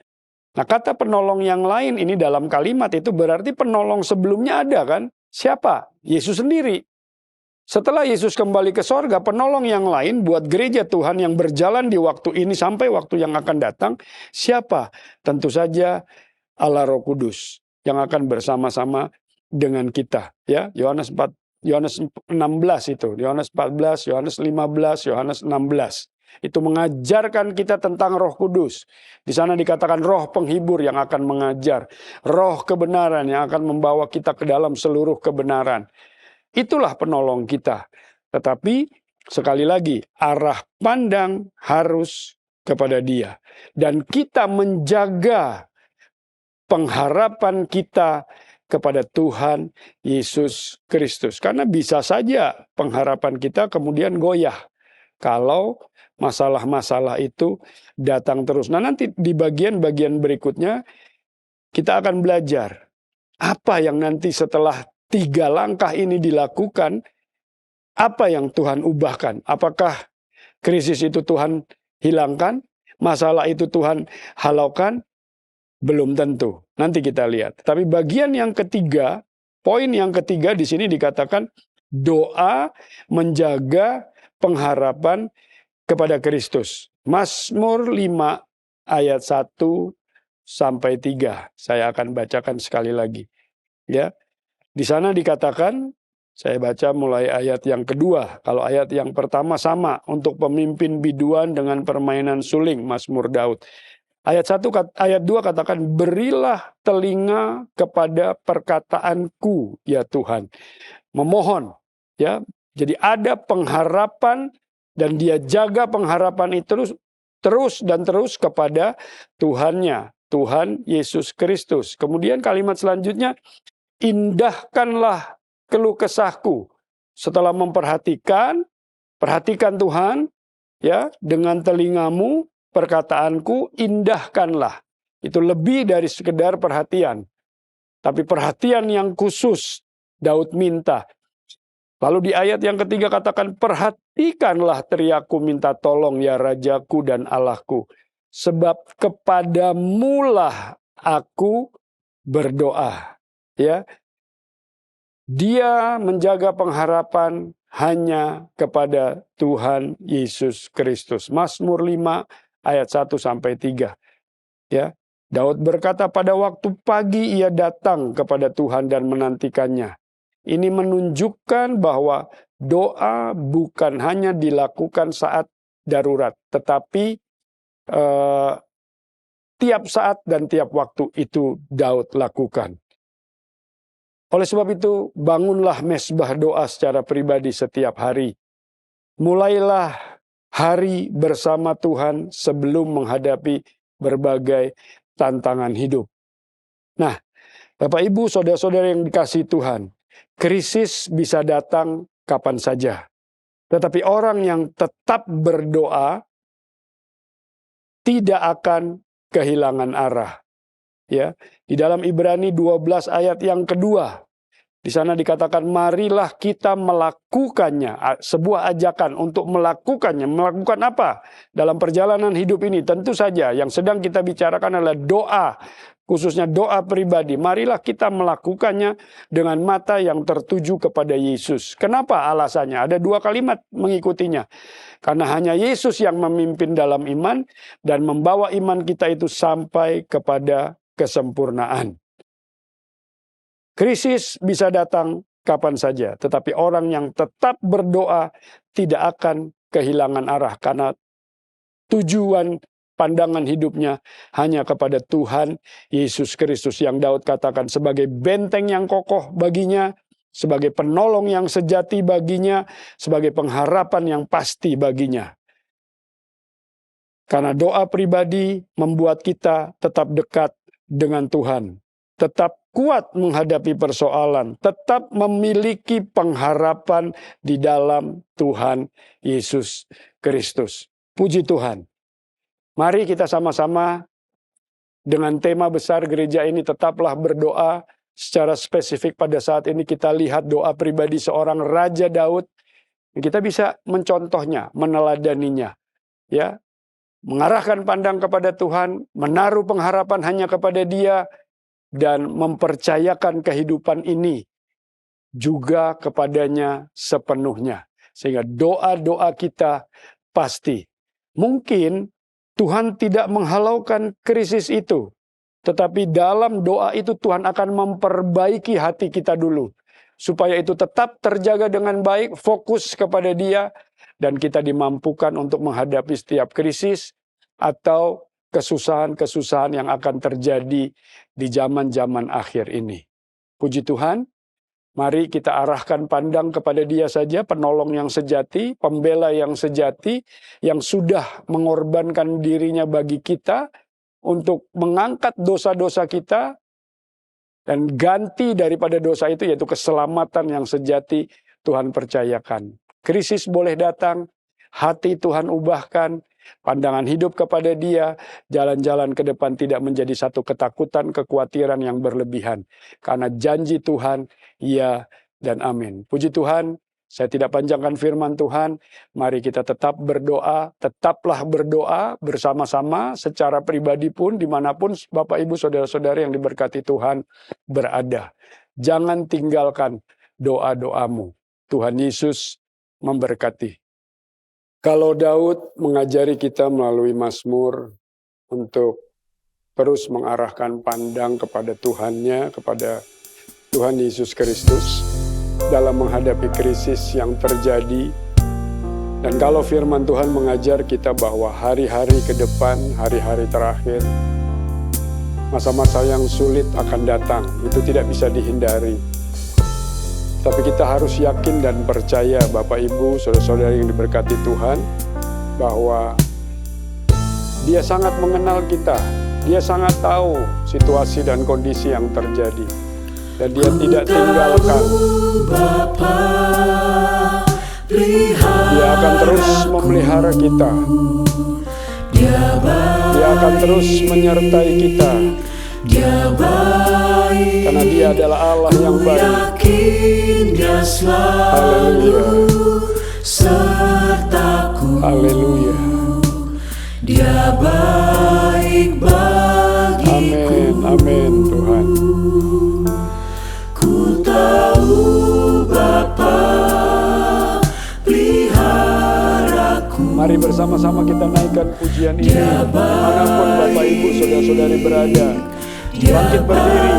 Nah, kata penolong yang lain ini dalam kalimat itu berarti penolong sebelumnya ada kan? Siapa? Yesus sendiri. Setelah Yesus kembali ke sorga, penolong yang lain buat gereja Tuhan yang berjalan di waktu ini sampai waktu yang akan datang, siapa? Tentu saja Allah Roh Kudus yang akan bersama-sama dengan kita, ya. Yohanes 16 itu, Yohanes 14, Yohanes 15, Yohanes 16. Itu mengajarkan kita tentang Roh Kudus. Di sana dikatakan Roh Penghibur yang akan mengajar, Roh kebenaran yang akan membawa kita ke dalam seluruh kebenaran. Itulah penolong kita. Tetapi sekali lagi, arah pandang harus kepada Dia. Dan kita menjaga pengharapan kita kepada Tuhan Yesus Kristus. Karena bisa saja pengharapan kita kemudian goyah kalau masalah-masalah itu datang terus. Nah, nanti di bagian-bagian berikutnya kita akan belajar apa yang nanti setelah 3 langkah ini dilakukan, apa yang Tuhan ubahkan. Apakah krisis itu Tuhan hilangkan? Masalah itu Tuhan halaukan? Belum tentu. Nanti kita lihat. Tapi bagian yang ketiga, poin yang ketiga di sini dikatakan doa menjaga pengharapan kepada Kristus. Mazmur 5 ayat 1 sampai 3. Saya akan bacakan sekali lagi. Ya. Di sana dikatakan, saya baca mulai ayat yang kedua. Kalau ayat yang pertama sama untuk pemimpin biduan dengan permainan suling, Mazmur Daud. Ayat 2 katakan, berilah telinga kepada perkataanku, ya Tuhan. Memohon, ya. Jadi ada pengharapan dan dia jaga pengharapan itu terus kepada Tuhannya, Tuhan Yesus Kristus. Kemudian kalimat selanjutnya, indahkanlah keluh kesahku. Setelah perhatikan Tuhan, ya, dengan telingamu, perkataanku indahkanlah. Itu lebih dari sekedar perhatian. Tapi perhatian yang khusus Daud minta. Lalu di ayat yang ketiga katakan, perhatikanlah teriakku minta tolong ya Rajaku dan Allahku. Sebab kepadamulah aku berdoa. Ya, dia menjaga pengharapan hanya kepada Tuhan Yesus Kristus. Mazmur 5 ayat 1 sampai 3. Ya, Daud berkata pada waktu pagi ia datang kepada Tuhan dan menantikannya. Ini menunjukkan bahwa doa bukan hanya dilakukan saat darurat, tetapi tiap saat dan tiap waktu itu Daud lakukan. Oleh sebab itu, bangunlah mezbah doa secara pribadi setiap hari. Mulailah hari bersama Tuhan sebelum menghadapi berbagai tantangan hidup. Nah, Bapak Ibu, saudara-saudara yang dikasihi Tuhan, krisis bisa datang kapan saja. Tetapi orang yang tetap berdoa tidak akan kehilangan arah. Ya, di dalam Ibrani 12 ayat yang kedua, Di sana dikatakan, marilah kita melakukannya. Sebuah ajakan untuk melakukannya. Melakukan apa? Dalam perjalanan hidup ini tentu saja yang sedang kita bicarakan adalah doa. Khususnya doa pribadi. Marilah kita melakukannya dengan mata yang tertuju kepada Yesus. Kenapa alasannya? Ada 2 kalimat mengikutinya. Karena hanya Yesus yang memimpin dalam iman dan membawa iman kita itu sampai kepada kesempurnaan. Krisis bisa datang kapan saja, tetapi orang yang tetap berdoa tidak akan kehilangan arah karena tujuan pandangan hidupnya hanya kepada Tuhan Yesus Kristus yang Daud katakan sebagai benteng yang kokoh baginya, sebagai penolong yang sejati baginya, sebagai pengharapan yang pasti baginya. Karena doa pribadi membuat kita tetap dekat dengan Tuhan, tetap kuat menghadapi persoalan, tetap memiliki pengharapan di dalam Tuhan Yesus Kristus. Puji Tuhan. Mari kita sama-sama dengan tema besar gereja ini tetaplah berdoa. Secara spesifik pada saat ini kita lihat doa pribadi seorang Raja Daud. Kita bisa mencontohnya, meneladaninya. Ya, mengarahkan pandang kepada Tuhan, menaruh pengharapan hanya kepada Dia, dan mempercayakan kehidupan ini juga kepadanya sepenuhnya. Sehingga doa-doa kita pasti. Mungkin Tuhan tidak menghalaukan krisis itu. Tetapi dalam doa itu Tuhan akan memperbaiki hati kita dulu. Supaya itu tetap terjaga dengan baik, fokus kepada Dia. Dan kita dimampukan untuk menghadapi setiap krisis atau kesusahan-kesusahan yang akan terjadi di zaman-zaman akhir ini. Puji Tuhan. Mari kita arahkan pandang kepada Dia saja, penolong yang sejati, pembela yang sejati, yang sudah mengorbankan dirinya bagi kita untuk mengangkat dosa-dosa kita, dan ganti daripada dosa itu yaitu keselamatan yang sejati Tuhan percayakan. Krisis boleh datang, hati Tuhan ubahkan, pandangan hidup kepada Dia, jalan-jalan ke depan tidak menjadi satu ketakutan, kekhawatiran yang berlebihan. Karena janji Tuhan, ya dan amin. Puji Tuhan, saya tidak panjangkan firman Tuhan. Mari kita tetap berdoa, tetaplah berdoa bersama-sama secara pribadi pun, dimanapun Bapak Ibu Saudara-saudara yang diberkati Tuhan berada. Jangan tinggalkan doa-doamu. Tuhan Yesus memberkati. Kalau Daud mengajari kita melalui Mazmur untuk terus mengarahkan pandang kepada Tuhannya, kepada Tuhan Yesus Kristus dalam menghadapi krisis yang terjadi. Dan kalau firman Tuhan mengajar kita bahwa hari-hari ke depan, hari-hari terakhir, masa-masa yang sulit akan datang, itu tidak bisa dihindari. Tapi kita harus yakin dan percaya Bapak Ibu, Saudara-saudari yang diberkati Tuhan, bahwa Dia sangat mengenal kita. Dia sangat tahu situasi dan kondisi yang terjadi. Dan Dia tidak tinggalkan. Dia akan terus memelihara kita. Dia akan terus menyertai kita. Karena Dia adalah Allah yang baik. Haleluya. Haleluya. Dia baik bagiku. Amin, amin Tuhan. Ku tahu Bapa peliharaku. Mari bersama-sama kita naikkan pujian ini. Dimanapun Bapak Ibu Saudara-saudari berada, bangkit berdiri.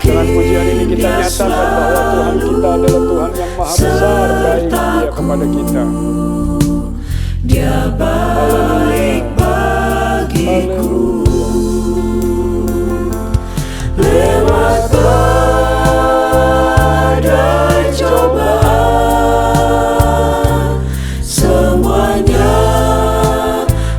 Dengan pujian ini kita nyatakan bahwa Tuhan kita adalah Tuhan yang maha besar, baik Dia kepada kita. Dia baik bagiku. Lewat badai cobaan, semuanya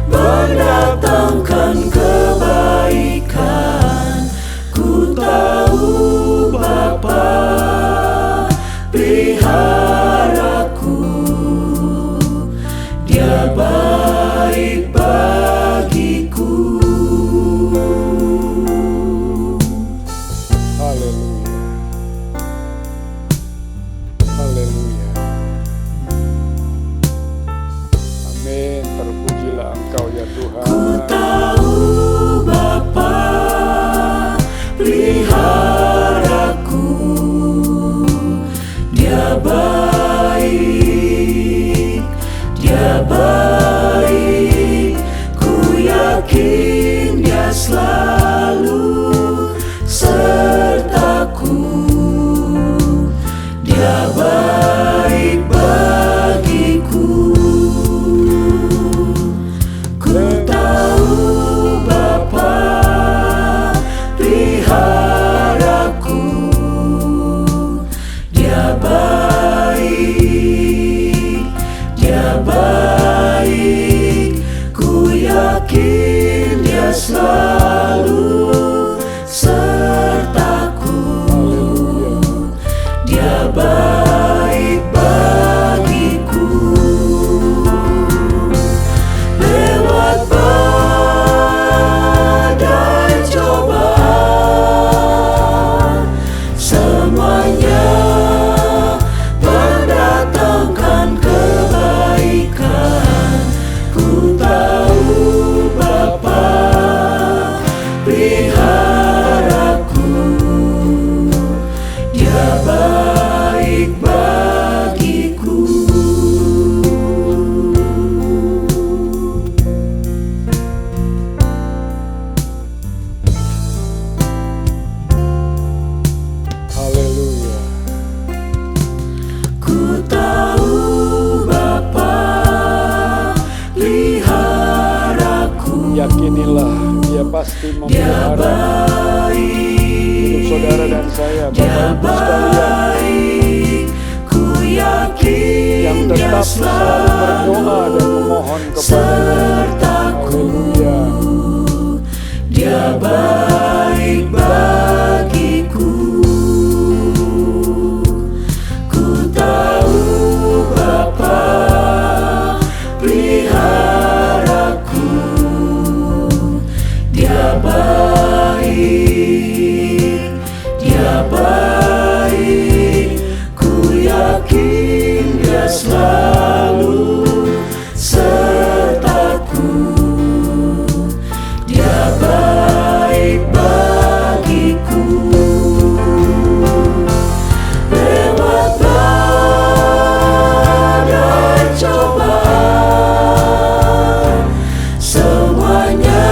mendatangkan kebaikan. Ku tahu Bapa peliharaku. Dia baik bagiku. selalu sertaku. Dia baik bagiku. Lewat badai cobaan, semuanya mendatangkan kebaikan. Ku tahu Bapa peliharaku. Dia baik bagiku. Haleluya. Ku tahu Bapa peliharaku. Yakinilah Dia pasti Dia memelihara hidup saudara dan saya, Dia Bapak Ibu sekalian, baik. Ku yakin yang Dia tetap selalu berdoa dan memohon kepada-Nya. sertaku. Haleluya. Dia baik bagiku. Ku tahu Bapa peliharaku. Dia baik, Dia baik. Ku yakin Dia selalu sertaku. Dia baik bagiku. Lewat badai cobaan, semuanya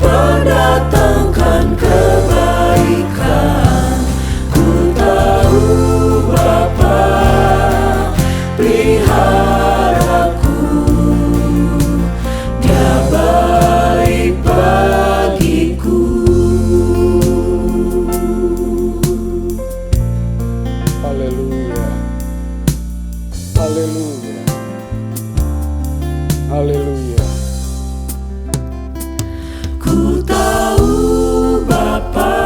mendatangkan kebaikan. Ku tahu Bapa peliharaku. Dia baik bagiku. Haleluya. Haleluya. Haleluya. Ku tahu Bapa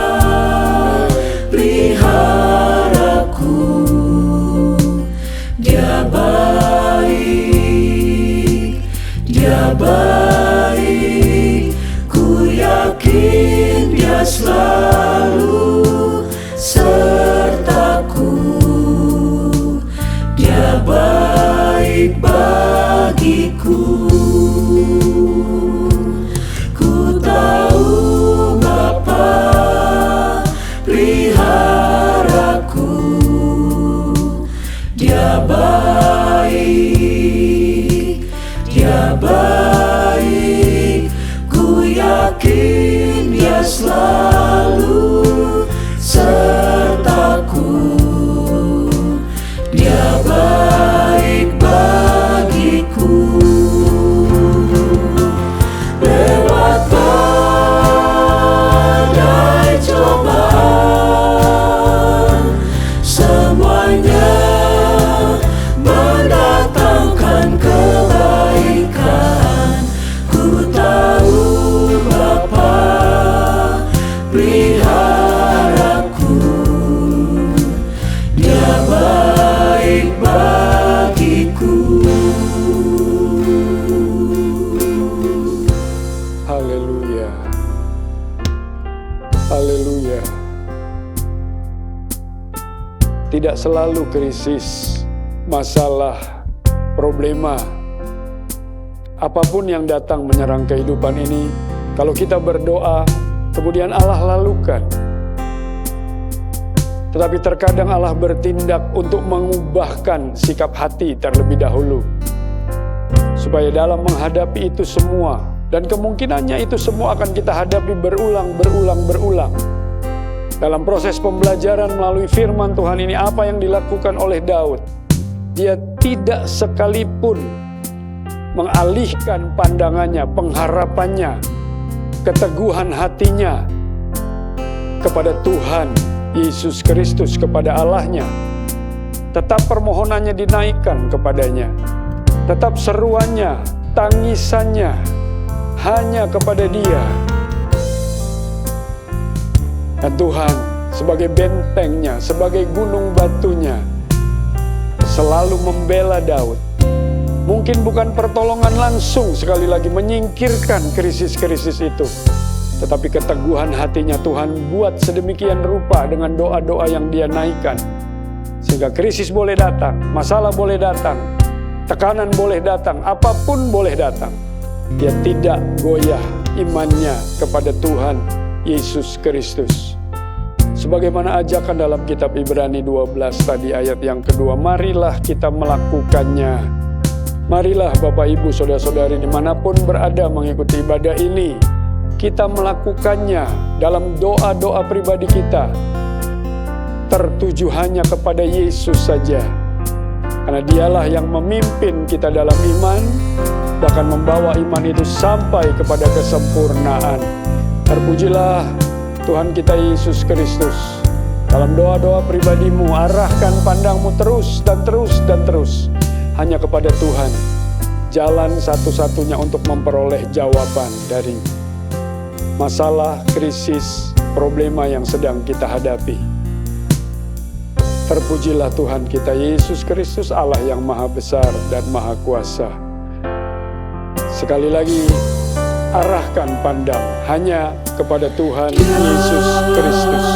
peliharaku. Dia baik, Dia baik. Ku yakin Dia selalu sertaku. Dia baik bagiku. Ku tahu Bapa peliharaku. Dia baik, Dia baik. Ku yakin Dia selalu sertaku. Dia baik bagiku. Lewat badai cobaan, semuanya mendatangkan kebaikan. Ku tahu Bapa peliharaku. Dia baik bagiku. Haleluya. Haleluya. Tidak selalu krisis, masalah, problema, apapun yang datang menyerang kehidupan ini, kalau kita berdoa, kemudian Allah lalukan. Tetapi terkadang Allah bertindak untuk mengubahkan sikap hati terlebih dahulu, supaya dalam menghadapi itu semua, dan kemungkinannya itu semua akan kita hadapi berulang. Dalam proses pembelajaran melalui firman Tuhan ini, apa yang dilakukan oleh Daud, dia tidak sekalipun mengalihkan pandangannya, pengharapannya, keteguhan hatinya kepada Tuhan Yesus Kristus, kepada Allahnya. Tetap permohonannya dinaikkan kepadanya, tetap seruannya, tangisannya hanya kepada Dia. Dan Tuhan sebagai bentengnya, sebagai gunung batunya, selalu membela Daud. Mungkin bukan pertolongan langsung sekali lagi menyingkirkan krisis-krisis itu, tetapi keteguhan hatinya Tuhan buat sedemikian rupa dengan doa-doa yang Dia naikkan. Sehingga krisis boleh datang, masalah boleh datang, tekanan boleh datang, apapun boleh datang. Dia tidak goyah imannya kepada Tuhan Yesus Kristus. Sebagaimana ajakan dalam kitab Ibrani 12 tadi ayat yang kedua, marilah kita melakukannya. Marilah Bapak Ibu Saudara-saudari dimanapun berada mengikuti ibadah ini, kita melakukannya dalam doa-doa pribadi kita, tertuju hanya kepada Yesus saja. Karena Dialah yang memimpin kita dalam iman, bahkan membawa iman itu sampai kepada kesempurnaan. Terpujilah Tuhan kita Yesus Kristus. Dalam doa-doa pribadimu, arahkan pandangmu terus dan terus dan terus hanya kepada Tuhan. Jalan satu-satunya untuk memperoleh jawaban dari masalah, krisis, problema yang sedang kita hadapi. Terpujilah Tuhan kita Yesus Kristus, Allah yang maha besar dan maha kuasa. Sekali lagi, arahkan pandang hanya kepada Tuhan Yesus Kristus.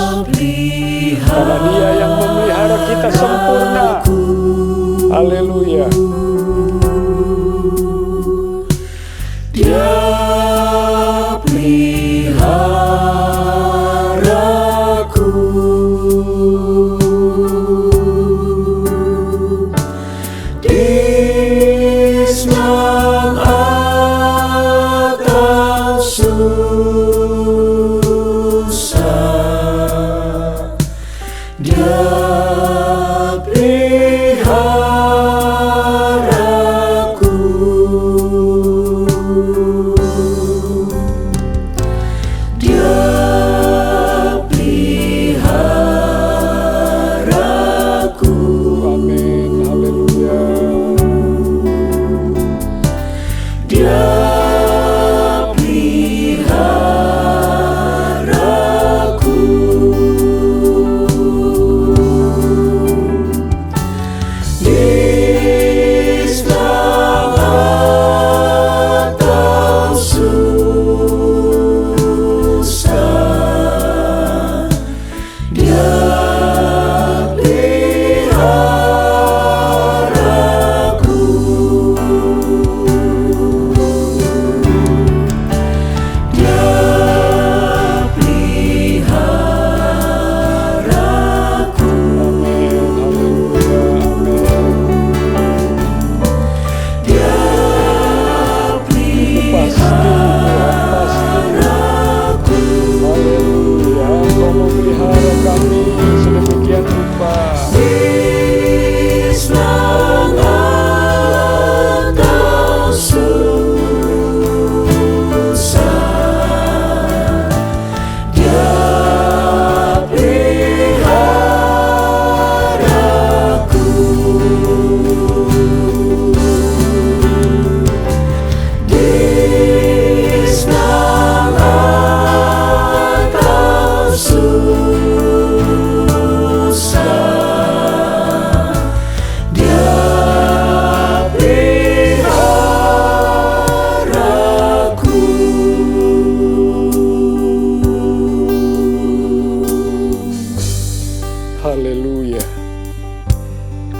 Karena Dia yang memelihara kita sempurna. Haleluya. Dia peliharaku. Di senang atau susah, Dia peliharaku. Dia peliharaku. Amin. Haleluya. Dia peliharaku. Di senang atau susah, Dia peliharaku. Dia peliharaku. Dia peliharaku. Haleluya. Engkau memelihara kami sedemikian rupa. Di senang atau susah, Dia peliharaku. Di senang atau susah, Dia peliharaku. Haleluya.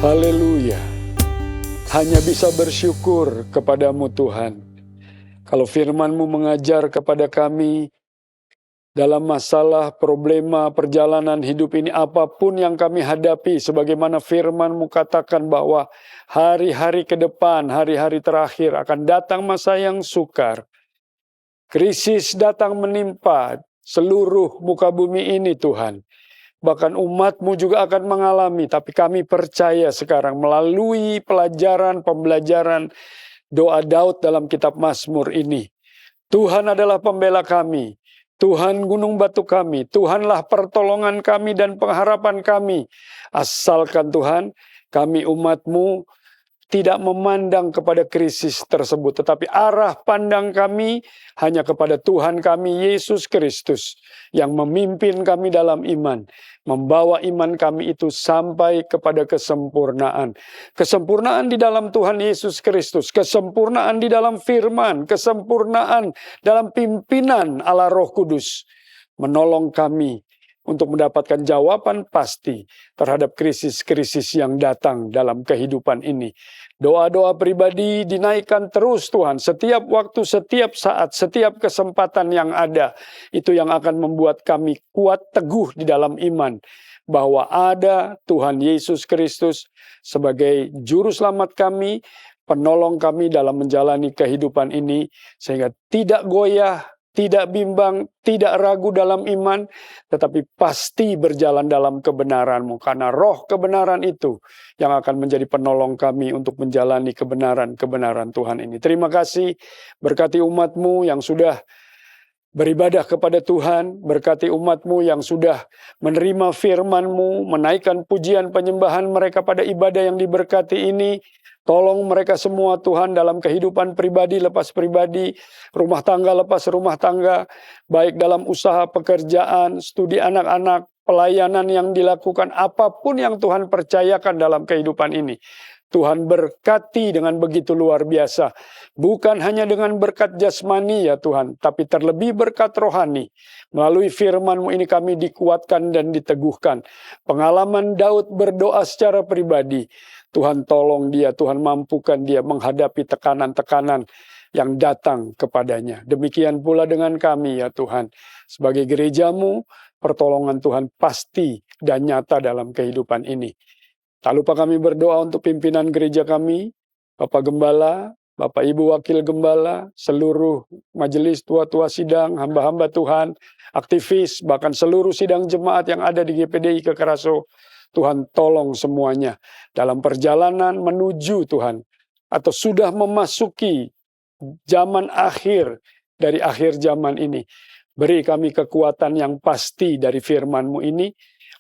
Haleluya. Hanya bisa bersyukur kepadamu Tuhan. Kalau firman-Mu mengajar kepada kami dalam masalah, problema, perjalanan hidup ini, apapun yang kami hadapi, sebagaimana firman-Mu katakan bahwa hari-hari ke depan, hari-hari terakhir akan datang masa yang sukar. Krisis datang menimpa seluruh muka bumi ini Tuhan. Bahkan umat-Mu juga akan mengalami, tapi kami percaya sekarang melalui pembelajaran doa Daud dalam kitab Mazmur ini. Tuhan adalah pembela kami, Tuhan gunung batu kami, Tuhanlah pertolongan kami dan pengharapan kami. Asalkan Tuhan, kami umat-Mu tidak memandang kepada krisis tersebut, tetapi arah pandang kami hanya kepada Tuhan kami Yesus Kristus yang memimpin kami dalam iman, membawa iman kami itu sampai kepada kesempurnaan. Kesempurnaan di dalam Tuhan Yesus Kristus, kesempurnaan di dalam firman, kesempurnaan dalam pimpinan Allah Roh Kudus, menolong kami untuk mendapatkan jawaban pasti terhadap krisis-krisis yang datang dalam kehidupan ini. Doa-doa pribadi dinaikkan terus Tuhan, setiap waktu, setiap saat, setiap kesempatan yang ada. Itu yang akan membuat kami kuat teguh di dalam iman, bahwa ada Tuhan Yesus Kristus sebagai juru selamat kami, penolong kami dalam menjalani kehidupan ini, sehingga tidak goyah, tidak bimbang, tidak ragu dalam iman, tetapi pasti berjalan dalam kebenaran-Mu. Karena roh kebenaran itu yang akan menjadi penolong kami untuk menjalani kebenaran-kebenaran Tuhan ini. Terima kasih, berkati umat-Mu yang sudah beribadah kepada Tuhan, berkati umat-Mu yang sudah menerima firman-Mu, menaikkan pujian penyembahan mereka pada ibadah yang diberkati ini. Tolong mereka semua Tuhan dalam kehidupan pribadi lepas pribadi, rumah tangga lepas rumah tangga, baik dalam usaha pekerjaan, studi anak-anak, pelayanan yang dilakukan, apapun yang Tuhan percayakan dalam kehidupan ini. Tuhan berkati dengan begitu luar biasa. Bukan hanya dengan berkat jasmani ya Tuhan, tapi terlebih berkat rohani. Melalui firman-Mu ini kami dikuatkan dan diteguhkan. Pengalaman Daud berdoa secara pribadi. Tuhan tolong dia, Tuhan mampukan dia menghadapi tekanan-tekanan yang datang kepadanya. Demikian pula dengan kami ya Tuhan. Sebagai gereja-Mu, pertolongan Tuhan pasti dan nyata dalam kehidupan ini. Tak lupa kami berdoa untuk pimpinan gereja kami, Bapak Gembala, Bapak Ibu Wakil Gembala, seluruh majelis tua-tua sidang, hamba-hamba Tuhan, aktivis, bahkan seluruh sidang jemaat yang ada di GPDI Kekeraso. Tuhan tolong semuanya dalam perjalanan menuju Tuhan, atau sudah memasuki zaman akhir dari akhir zaman ini. Beri kami kekuatan yang pasti dari firman-Mu ini,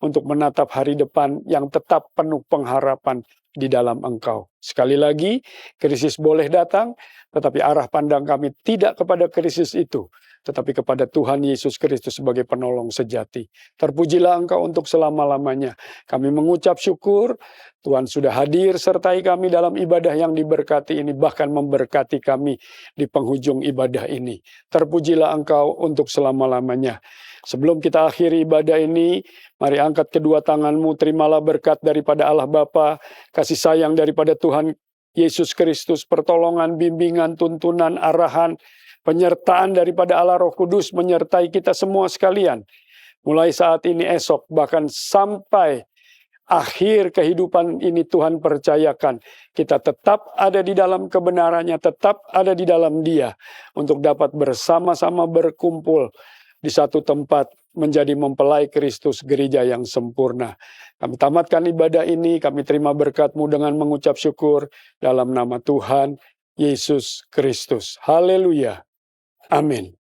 untuk menatap hari depan yang tetap penuh pengharapan di dalam Engkau. Sekali lagi, krisis boleh datang, tetapi arah pandang kami tidak kepada krisis itu, tetapi kepada Tuhan Yesus Kristus sebagai penolong sejati. Terpujilah Engkau untuk selama-lamanya. Kami mengucap syukur, Tuhan sudah hadir sertai kami dalam ibadah yang diberkati ini, bahkan memberkati kami di penghujung ibadah ini. Terpujilah Engkau untuk selama-lamanya. Sebelum kita akhiri ibadah ini, mari angkat kedua tanganmu, terimalah berkat daripada Allah Bapa, kasih sayang daripada Tuhan Yesus Kristus, pertolongan, bimbingan, tuntunan, arahan, penyertaan daripada Allah Roh Kudus menyertai kita semua sekalian. Mulai saat ini, esok, bahkan sampai akhir kehidupan ini Tuhan percayakan, kita tetap ada di dalam kebenarannya, tetap ada di dalam Dia, untuk dapat bersama-sama berkumpul di satu tempat menjadi mempelai Kristus, gereja yang sempurna. Kami tamatkan ibadah ini, kami terima berkat-Mu dengan mengucap syukur dalam nama Tuhan Yesus Kristus. Haleluya. Amin.